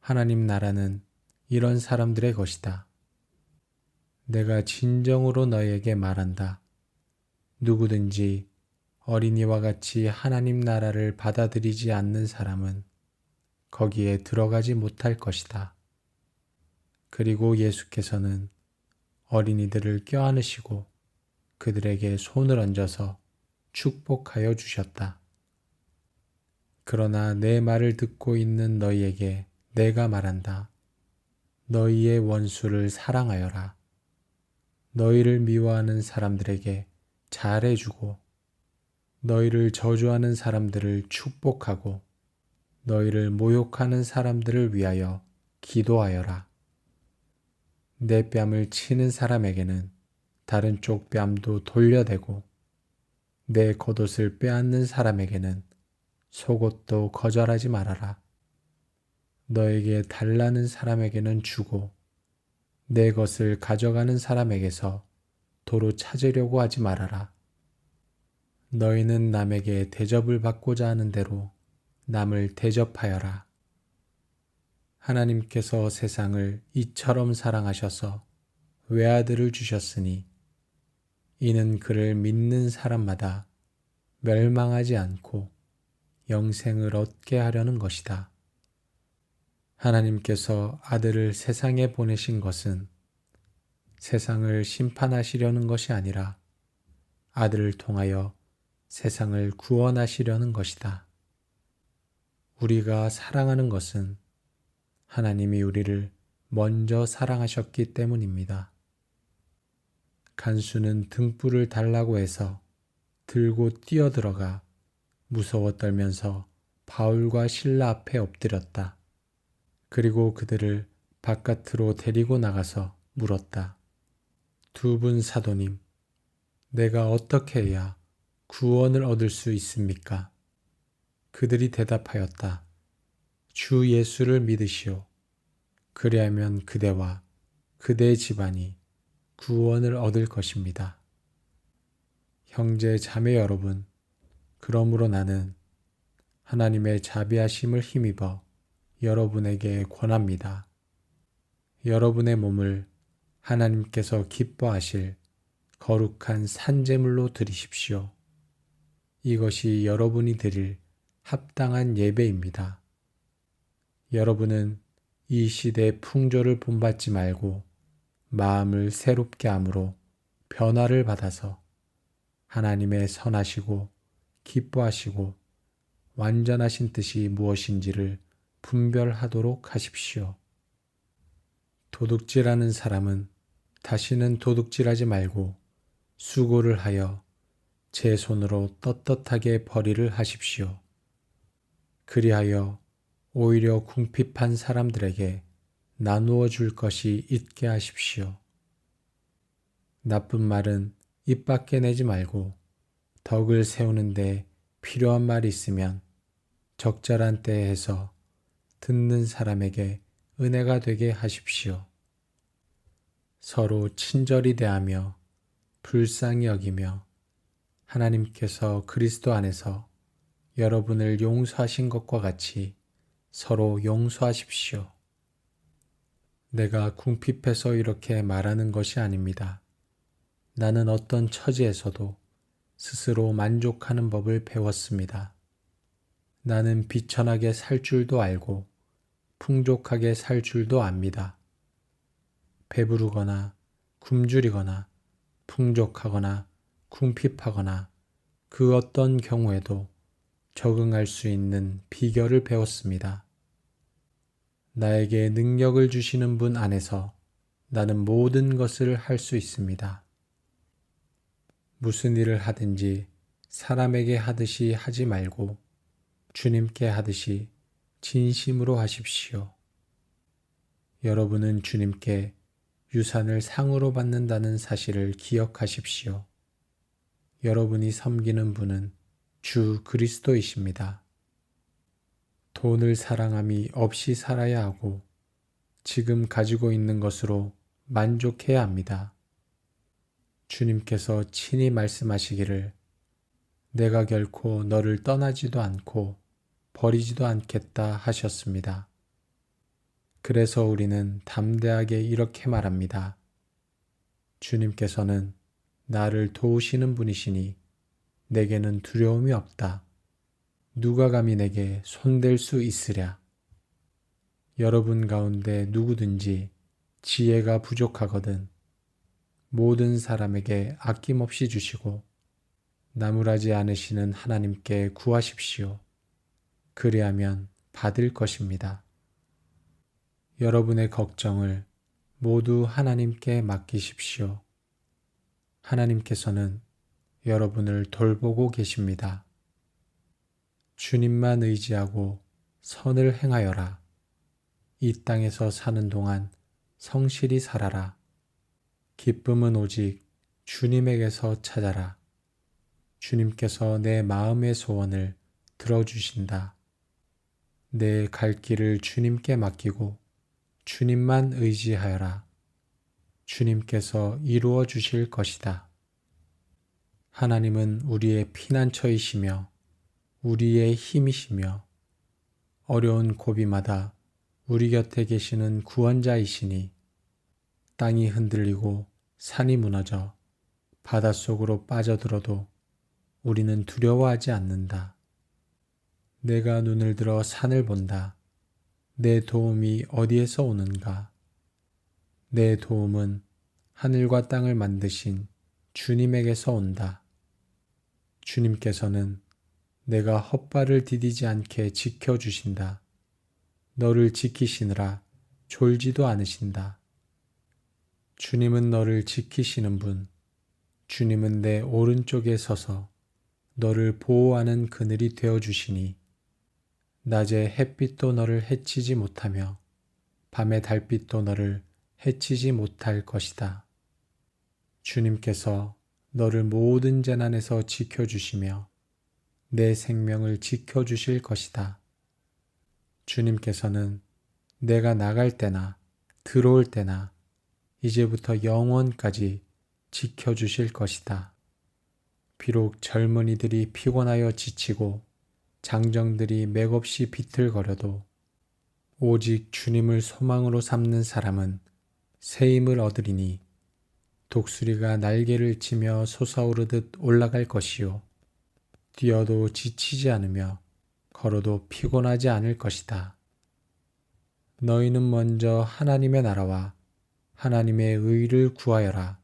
하나님 나라는 이런 사람들의 것이다. 내가 진정으로 너희에게 말한다. 누구든지 어린이와 같이 하나님 나라를 받아들이지 않는 사람은 거기에 들어가지 못할 것이다. 그리고 예수께서는 어린이들을 껴안으시고 그들에게 손을 얹어서 축복하여 주셨다. 그러나 내 말을 듣고 있는 너희에게 내가 말한다. 너희의 원수를 사랑하여라. 너희를 미워하는 사람들에게 잘해주고 너희를 저주하는 사람들을 축복하고 너희를 모욕하는 사람들을 위하여 기도하여라. 내 뺨을 치는 사람에게는 다른 쪽 뺨도 돌려대고 내 겉옷을 빼앗는 사람에게는 속옷도 거절하지 말아라. 너에게 달라는 사람에게는 주고 내 것을 가져가는 사람에게서 도로 찾으려고 하지 말아라. 너희는 남에게 대접을 받고자 하는 대로 남을 대접하여라. 하나님께서 세상을 이처럼 사랑하셔서 외아들을 주셨으니 이는 그를 믿는 사람마다 멸망하지 않고 영생을 얻게 하려는 것이다. 하나님께서 아들을 세상에 보내신 것은 세상을 심판하시려는 것이 아니라 아들을 통하여 세상을 구원하시려는 것이다. 우리가 사랑하는 것은 하나님이 우리를 먼저 사랑하셨기 때문입니다. 간수는 등불을 달라고 해서 들고 뛰어들어가 무서워 떨면서 바울과 실라 앞에 엎드렸다. 그리고 그들을 바깥으로 데리고 나가서 물었다. 두 분 사도님, 내가 어떻게 해야 구원을 얻을 수 있습니까? 그들이 대답하였다. 주 예수를 믿으시오. 그리하면 그대와 그대의 집안이 구원을 얻을 것입니다. 형제 자매 여러분, 그러므로 나는 하나님의 자비하심을 힘입어 여러분에게 권합니다. 여러분의 몸을 하나님께서 기뻐하실 거룩한 산제물로 드리십시오. 이것이 여러분이 드릴 합당한 예배입니다. 여러분은 이 시대의 풍조를 본받지 말고 마음을 새롭게 함으로 변화를 받아서 하나님의 선하시고 기뻐하시고 완전하신 뜻이 무엇인지를 분별하도록 하십시오. 도둑질하는 사람은 다시는 도둑질하지 말고 수고를 하여 제 손으로 떳떳하게 벌이를 하십시오. 그리하여 오히려 궁핍한 사람들에게 나누어 줄 것이 있게 하십시오. 나쁜 말은 입 밖에 내지 말고 덕을 세우는데 필요한 말이 있으면 적절한 때에 해서 듣는 사람에게 은혜가 되게 하십시오. 서로 친절히 대하며 불쌍히 여기며 하나님께서 그리스도 안에서 여러분을 용서하신 것과 같이 서로 용서하십시오. 내가 궁핍해서 이렇게 말하는 것이 아닙니다. 나는 어떤 처지에서도 스스로 만족하는 법을 배웠습니다. 나는 비천하게 살 줄도 알고 풍족하게 살 줄도 압니다. 배부르거나 굶주리거나 풍족하거나 궁핍하거나 그 어떤 경우에도 적응할 수 있는 비결을 배웠습니다. 나에게 능력을 주시는 분 안에서 나는 모든 것을 할 수 있습니다. 무슨 일을 하든지 사람에게 하듯이 하지 말고 주님께 하듯이 진심으로 하십시오. 여러분은 주님께 유산을 상으로 받는다는 사실을 기억하십시오. 여러분이 섬기는 분은 주 그리스도이십니다. 돈을 사랑함이 없이 살아야 하고 지금 가지고 있는 것으로 만족해야 합니다. 주님께서 친히 말씀하시기를 내가 결코 너를 떠나지도 않고 버리지도 않겠다 하셨습니다. 그래서 우리는 담대하게 이렇게 말합니다. 주님께서는 나를 도우시는 분이시니 내게는 두려움이 없다. 누가 감히 내게 손댈 수 있으랴. 여러분 가운데 누구든지 지혜가 부족하거든 모든 사람에게 아낌없이 주시고 나무라지 않으시는 하나님께 구하십시오. 그리하면 받을 것입니다. 여러분의 걱정을 모두 하나님께 맡기십시오. 하나님께서는 여러분을 돌보고 계십니다. 주님만 의지하고 선을 행하여라. 이 땅에서 사는 동안 성실히 살아라. 기쁨은 오직 주님에게서 찾아라. 주님께서 내 마음의 소원을 들어주신다. 내 갈 길을 주님께 맡기고 주님만 의지하여라. 주님께서 이루어 주실 것이다. 하나님은 우리의 피난처이시며 우리의 힘이시며 어려운 고비마다 우리 곁에 계시는 구원자이시니 땅이 흔들리고 산이 무너져 바닷속으로 빠져들어도 우리는 두려워하지 않는다. 내가 눈을 들어 산을 본다. 내 도움이 어디에서 오는가? 내 도움은 하늘과 땅을 만드신 주님에게서 온다. 주님께서는 내가 헛발을 디디지 않게 지켜주신다. 너를 지키시느라 졸지도 않으신다. 주님은 너를 지키시는 분, 주님은 내 오른쪽에 서서 너를 보호하는 그늘이 되어 주시니 낮에 햇빛도 너를 해치지 못하며 밤의 달빛도 너를 해치지 못할 것이다. 주님께서 너를 모든 재난에서 지켜주시며 내 생명을 지켜주실 것이다. 주님께서는 내가 나갈 때나 들어올 때나 이제부터 영원까지 지켜주실 것이다. 비록 젊은이들이 피곤하여 지치고 장정들이 맥없이 비틀거려도 오직 주님을 소망으로 삼는 사람은 새 힘을 얻으리니 독수리가 날개를 치며 솟아오르듯 올라갈 것이요 뛰어도 지치지 않으며 걸어도 피곤하지 않을 것이다. 너희는 먼저 하나님의 나라와 하나님의 의를 구하여라.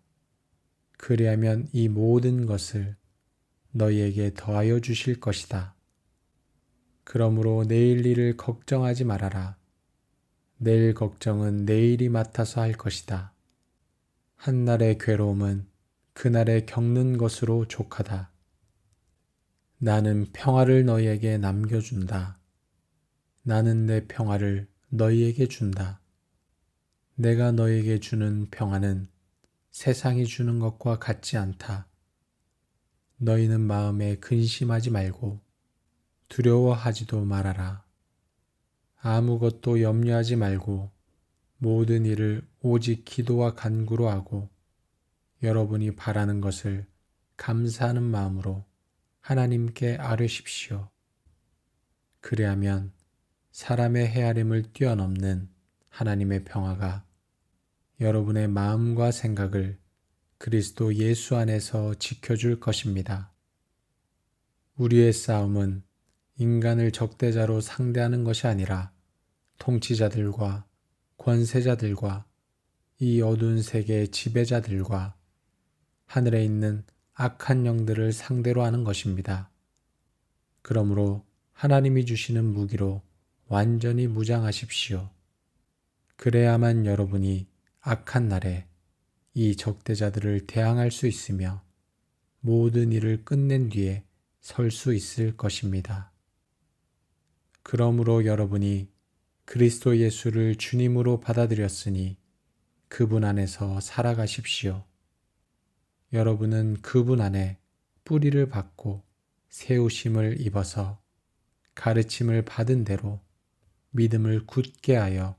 그리하면 이 모든 것을 너희에게 더하여 주실 것이다. 그러므로 내일 일을 걱정하지 말아라. 내일 걱정은 내일이 맡아서 할 것이다. 한날의 괴로움은 그날에 겪는 것으로 족하다. 나는 평화를 너희에게 남겨준다. 나는 내 평화를 너희에게 준다. 내가 너희에게 주는 평화는 세상이 주는 것과 같지 않다. 너희는 마음에 근심하지 말고 두려워하지도 말아라. 아무것도 염려하지 말고 모든 일을 오직 기도와 간구로 하고 여러분이 바라는 것을 감사하는 마음으로 하나님께 아뢰십시오. 그리하면 사람의 헤아림을 뛰어넘는 하나님의 평화가 여러분의 마음과 생각을 그리스도 예수 안에서 지켜줄 것입니다. 우리의 싸움은 인간을 적대자로 상대하는 것이 아니라 통치자들과 권세자들과 이 어두운 세계의 지배자들과 하늘에 있는 악한 영들을 상대로 하는 것입니다. 그러므로 하나님이 주시는 무기로 완전히 무장하십시오. 그래야만 여러분이 악한 날에 이 적대자들을 대항할 수 있으며 모든 일을 끝낸 뒤에 설 수 있을 것입니다. 그러므로 여러분이 그리스도 예수를 주님으로 받아들였으니 그분 안에서 살아가십시오. 여러분은 그분 안에 뿌리를 받고 세우심을 입어서 가르침을 받은 대로 믿음을 굳게 하여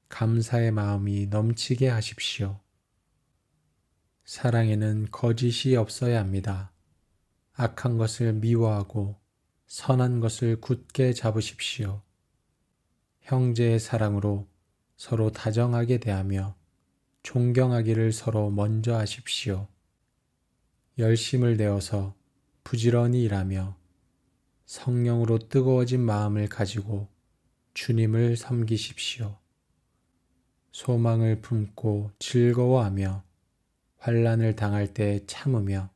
감사의 마음이 넘치게 하십시오. 사랑에는 거짓이 없어야 합니다. 악한 것을 미워하고 선한 것을 굳게 잡으십시오. 형제의 사랑으로 서로 다정하게 대하며 존경하기를 서로 먼저 하십시오. 열심을 내어서 부지런히 일하며 성령으로 뜨거워진 마음을 가지고 주님을 섬기십시오. 소망을 품고 즐거워하며 환난을 당할 때 참으며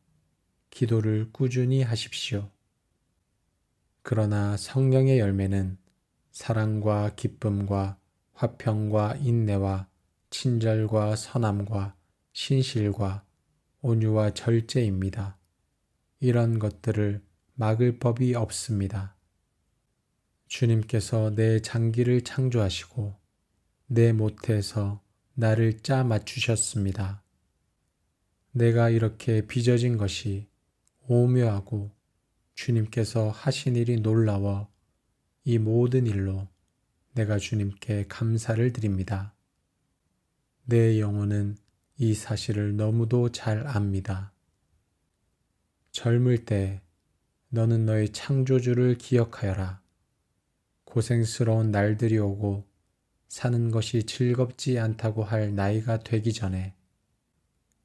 기도를 꾸준히 하십시오. 그러나 성령의 열매는 사랑과 기쁨과 화평과 인내와 친절과 선함과 신실과 온유와 절제입니다. 이런 것들을 막을 법이 없습니다. 주님께서 내 장기를 창조하시고 내 모태에서 나를 짜 맞추셨습니다. 내가 이렇게 빚어진 것이 오묘하고 주님께서 하신 일이 놀라워 이 모든 일로 내가 주님께 감사를 드립니다. 내 영혼은 이 사실을 너무도 잘 압니다. 젊을 때 너는 너의 창조주를 기억하여라. 고생스러운 날들이 오고 사는 것이 즐겁지 않다고 할 나이가 되기 전에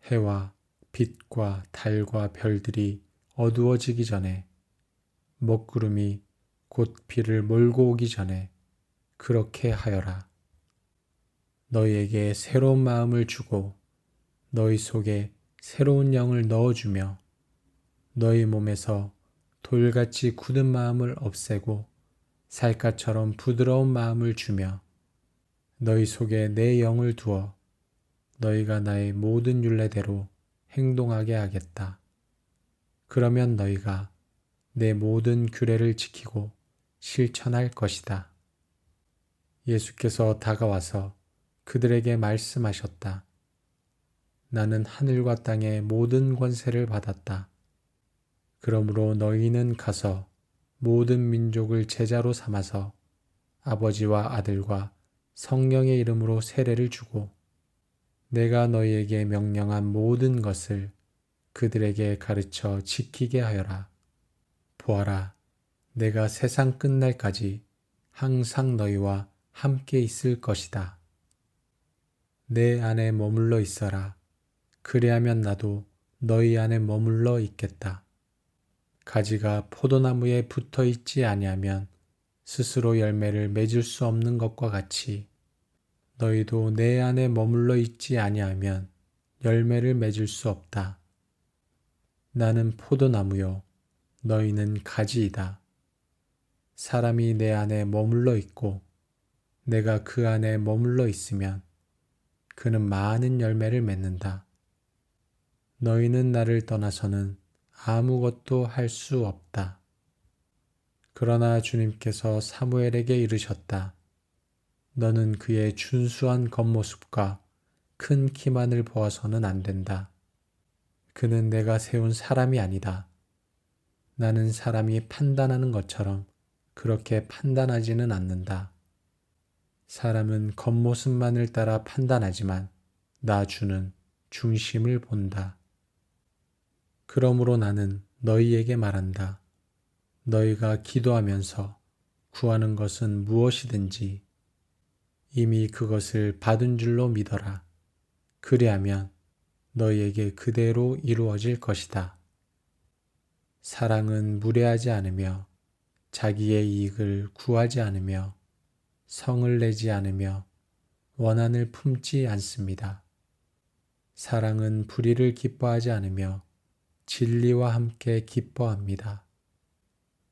해와 빛과 달과 별들이 어두워지기 전에 먹구름이 곧 비를 몰고 오기 전에 그렇게 하여라. 너희에게 새로운 마음을 주고 너희 속에 새로운 영을 넣어주며 너희 몸에서 돌같이 굳은 마음을 없애고 살갗처럼 부드러운 마음을 주며 너희 속에 내 영을 두어 너희가 나의 모든 율례대로 행동하게 하겠다. 그러면 너희가 내 모든 규례를 지키고 실천할 것이다. 예수께서 다가와서 그들에게 말씀하셨다. 나는 하늘과 땅의 모든 권세를 받았다. 그러므로 너희는 가서 모든 민족을 제자로 삼아서 아버지와 아들과 성령의 이름으로 세례를 주고 내가 너희에게 명령한 모든 것을 그들에게 가르쳐 지키게 하여라. 보아라, 내가 세상 끝날까지 항상 너희와 함께 있을 것이다. 내 안에 머물러 있어라. 그리하면 나도 너희 안에 머물러 있겠다. 가지가 포도나무에 붙어 있지 아니하면 스스로 열매를 맺을 수 없는 것과 같이 너희도 내 안에 머물러 있지 아니하면 열매를 맺을 수 없다. 나는 포도나무요, 너희는 가지이다. 사람이 내 안에 머물러 있고 내가 그 안에 머물러 있으면 그는 많은 열매를 맺는다. 너희는 나를 떠나서는 아무것도 할 수 없다. 그러나 주님께서 사무엘에게 이르셨다. 너는 그의 준수한 겉모습과 큰 키만을 보아서는 안 된다. 그는 내가 세운 사람이 아니다. 나는 사람이 판단하는 것처럼 그렇게 판단하지는 않는다. 사람은 겉모습만을 따라 판단하지만 나 주는 중심을 본다. 그러므로 나는 너희에게 말한다. 너희가 기도하면서 구하는 것은 무엇이든지 이미 그것을 받은 줄로 믿어라. 그리하면 너희에게 그대로 이루어질 것이다. 사랑은 무례하지 않으며 자기의 이익을 구하지 않으며 성을 내지 않으며 원한을 품지 않습니다. 사랑은 불의를 기뻐하지 않으며 진리와 함께 기뻐합니다.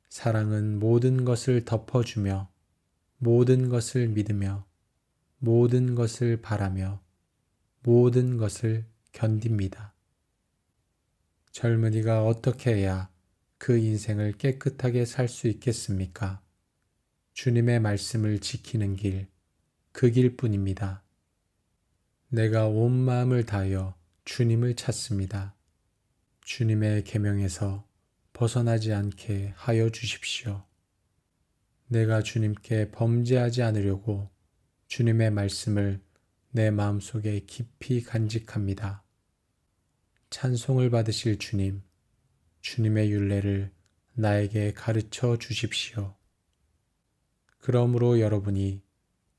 사랑은 모든 것을 덮어주며 모든 것을 믿으며 모든 것을 바라며 모든 것을 견딥니다. 젊은이가 어떻게 해야 그 인생을 깨끗하게 살 수 있겠습니까? 주님의 말씀을 지키는 길, 그 길뿐입니다. 내가 온 마음을 다하여 주님을 찾습니다. 주님의 계명에서 벗어나지 않게 하여 주십시오. 내가 주님께 범죄하지 않으려고 주님의 말씀을 내 마음속에 깊이 간직합니다. 찬송을 받으실 주님, 주님의 율례를 나에게 가르쳐 주십시오. 그러므로 여러분이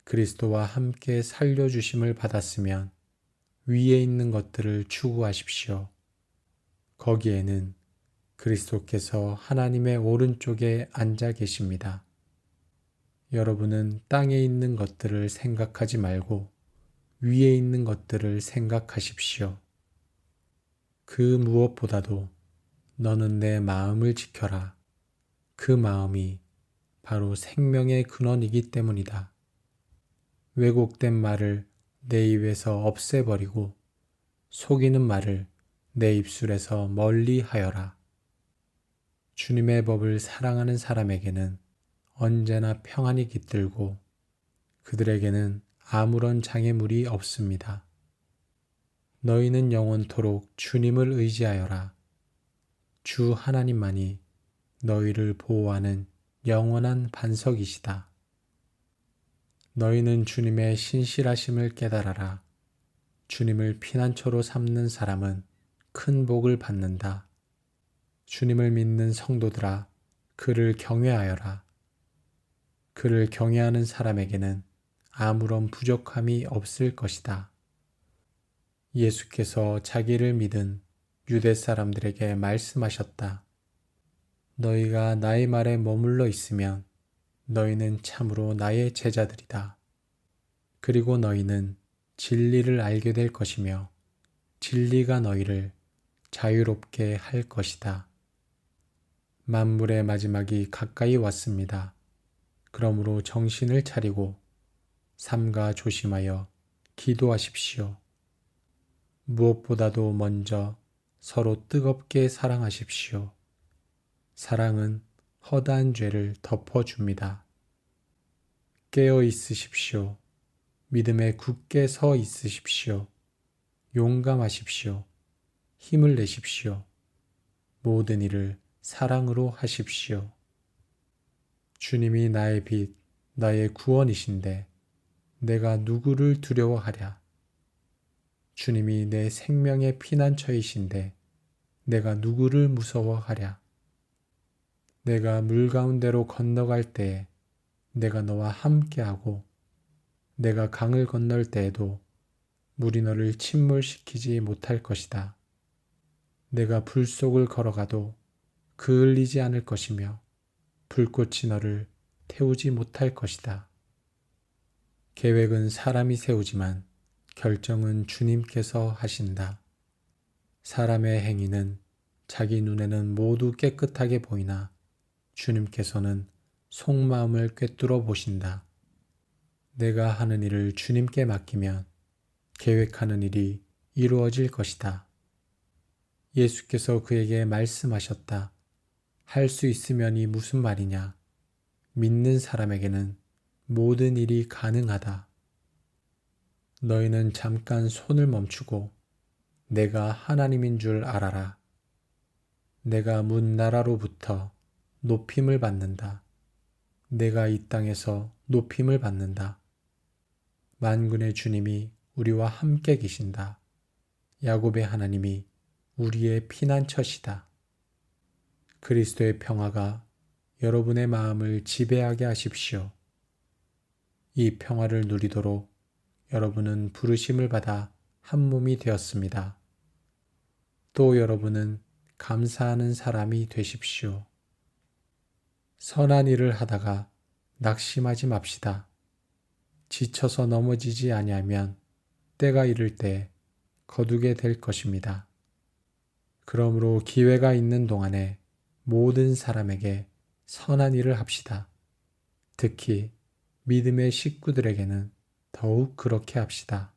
그리스도와 함께 살려주심을 받았으면 위에 있는 것들을 추구하십시오. 거기에는 그리스도께서 하나님의 오른쪽에 앉아 계십니다. 여러분은 땅에 있는 것들을 생각하지 말고 위에 있는 것들을 생각하십시오. 그 무엇보다도 너는 내 마음을 지켜라. 그 마음이 바로 생명의 근원이기 때문이다. 왜곡된 말을 내 입에서 없애버리고 속이는 말을 내 입술에서 멀리 하여라. 주님의 법을 사랑하는 사람에게는 언제나 평안이 깃들고 그들에게는 아무런 장애물이 없습니다. 너희는 영원토록 주님을 의지하여라. 주 하나님만이 너희를 보호하는 영원한 반석이시다. 너희는 주님의 신실하심을 깨달아라. 주님을 피난처로 삼는 사람은 큰 복을 받는다. 주님을 믿는 성도들아, 그를 경외하여라. 그를 경외하는 사람에게는 아무런 부족함이 없을 것이다. 예수께서 자기를 믿은 유대 사람들에게 말씀하셨다. 너희가 나의 말에 머물러 있으면 너희는 참으로 나의 제자들이다. 그리고 너희는 진리를 알게 될 것이며 진리가 너희를 자유롭게 할 것이다. 만물의 마지막이 가까이 왔습니다. 그러므로 정신을 차리고 삼가 조심하여 기도하십시오. 무엇보다도 먼저 서로 뜨겁게 사랑하십시오. 사랑은 허다한 죄를 덮어줍니다. 깨어 있으십시오. 믿음에 굳게 서 있으십시오. 용감하십시오. 힘을 내십시오. 모든 일을 사랑으로 하십시오. 주님이 나의 빛, 나의 구원이신데 내가 누구를 두려워하랴. 주님이 내 생명의 피난처이신데 내가 누구를 무서워하랴. 내가 물 가운데로 건너갈 때에 내가 너와 함께하고 내가 강을 건널 때에도 물이 너를 침몰시키지 못할 것이다. 내가 불 속을 걸어가도 그을리지 않을 것이며 불꽃이 너를 태우지 못할 것이다. 계획은 사람이 세우지만 결정은 주님께서 하신다. 사람의 행위는 자기 눈에는 모두 깨끗하게 보이나 주님께서는 속마음을 꿰뚫어 보신다. 내가 하는 일을 주님께 맡기면 계획하는 일이 이루어질 것이다. 예수께서 그에게 말씀하셨다. 할 수 있으면이 무슨 말이냐? 믿는 사람에게는 모든 일이 가능하다. 너희는 잠깐 손을 멈추고 내가 하나님인 줄 알아라. 내가 문 나라로부터 높임을 받는다. 내가 이 땅에서 높임을 받는다. 만군의 주님이 우리와 함께 계신다. 야곱의 하나님이 우리의 피난처시다. 그리스도의 평화가 여러분의 마음을 지배하게 하십시오. 이 평화를 누리도록 여러분은 부르심을 받아 한 몸이 되었습니다. 또 여러분은 감사하는 사람이 되십시오. 선한 일을 하다가 낙심하지 맙시다. 지쳐서 넘어지지 아니하면 때가 이를 때 거두게 될 것입니다. 그러므로 기회가 있는 동안에 모든 사람에게 선한 일을 합시다. 특히 믿음의 식구들에게는 더욱 그렇게 합시다.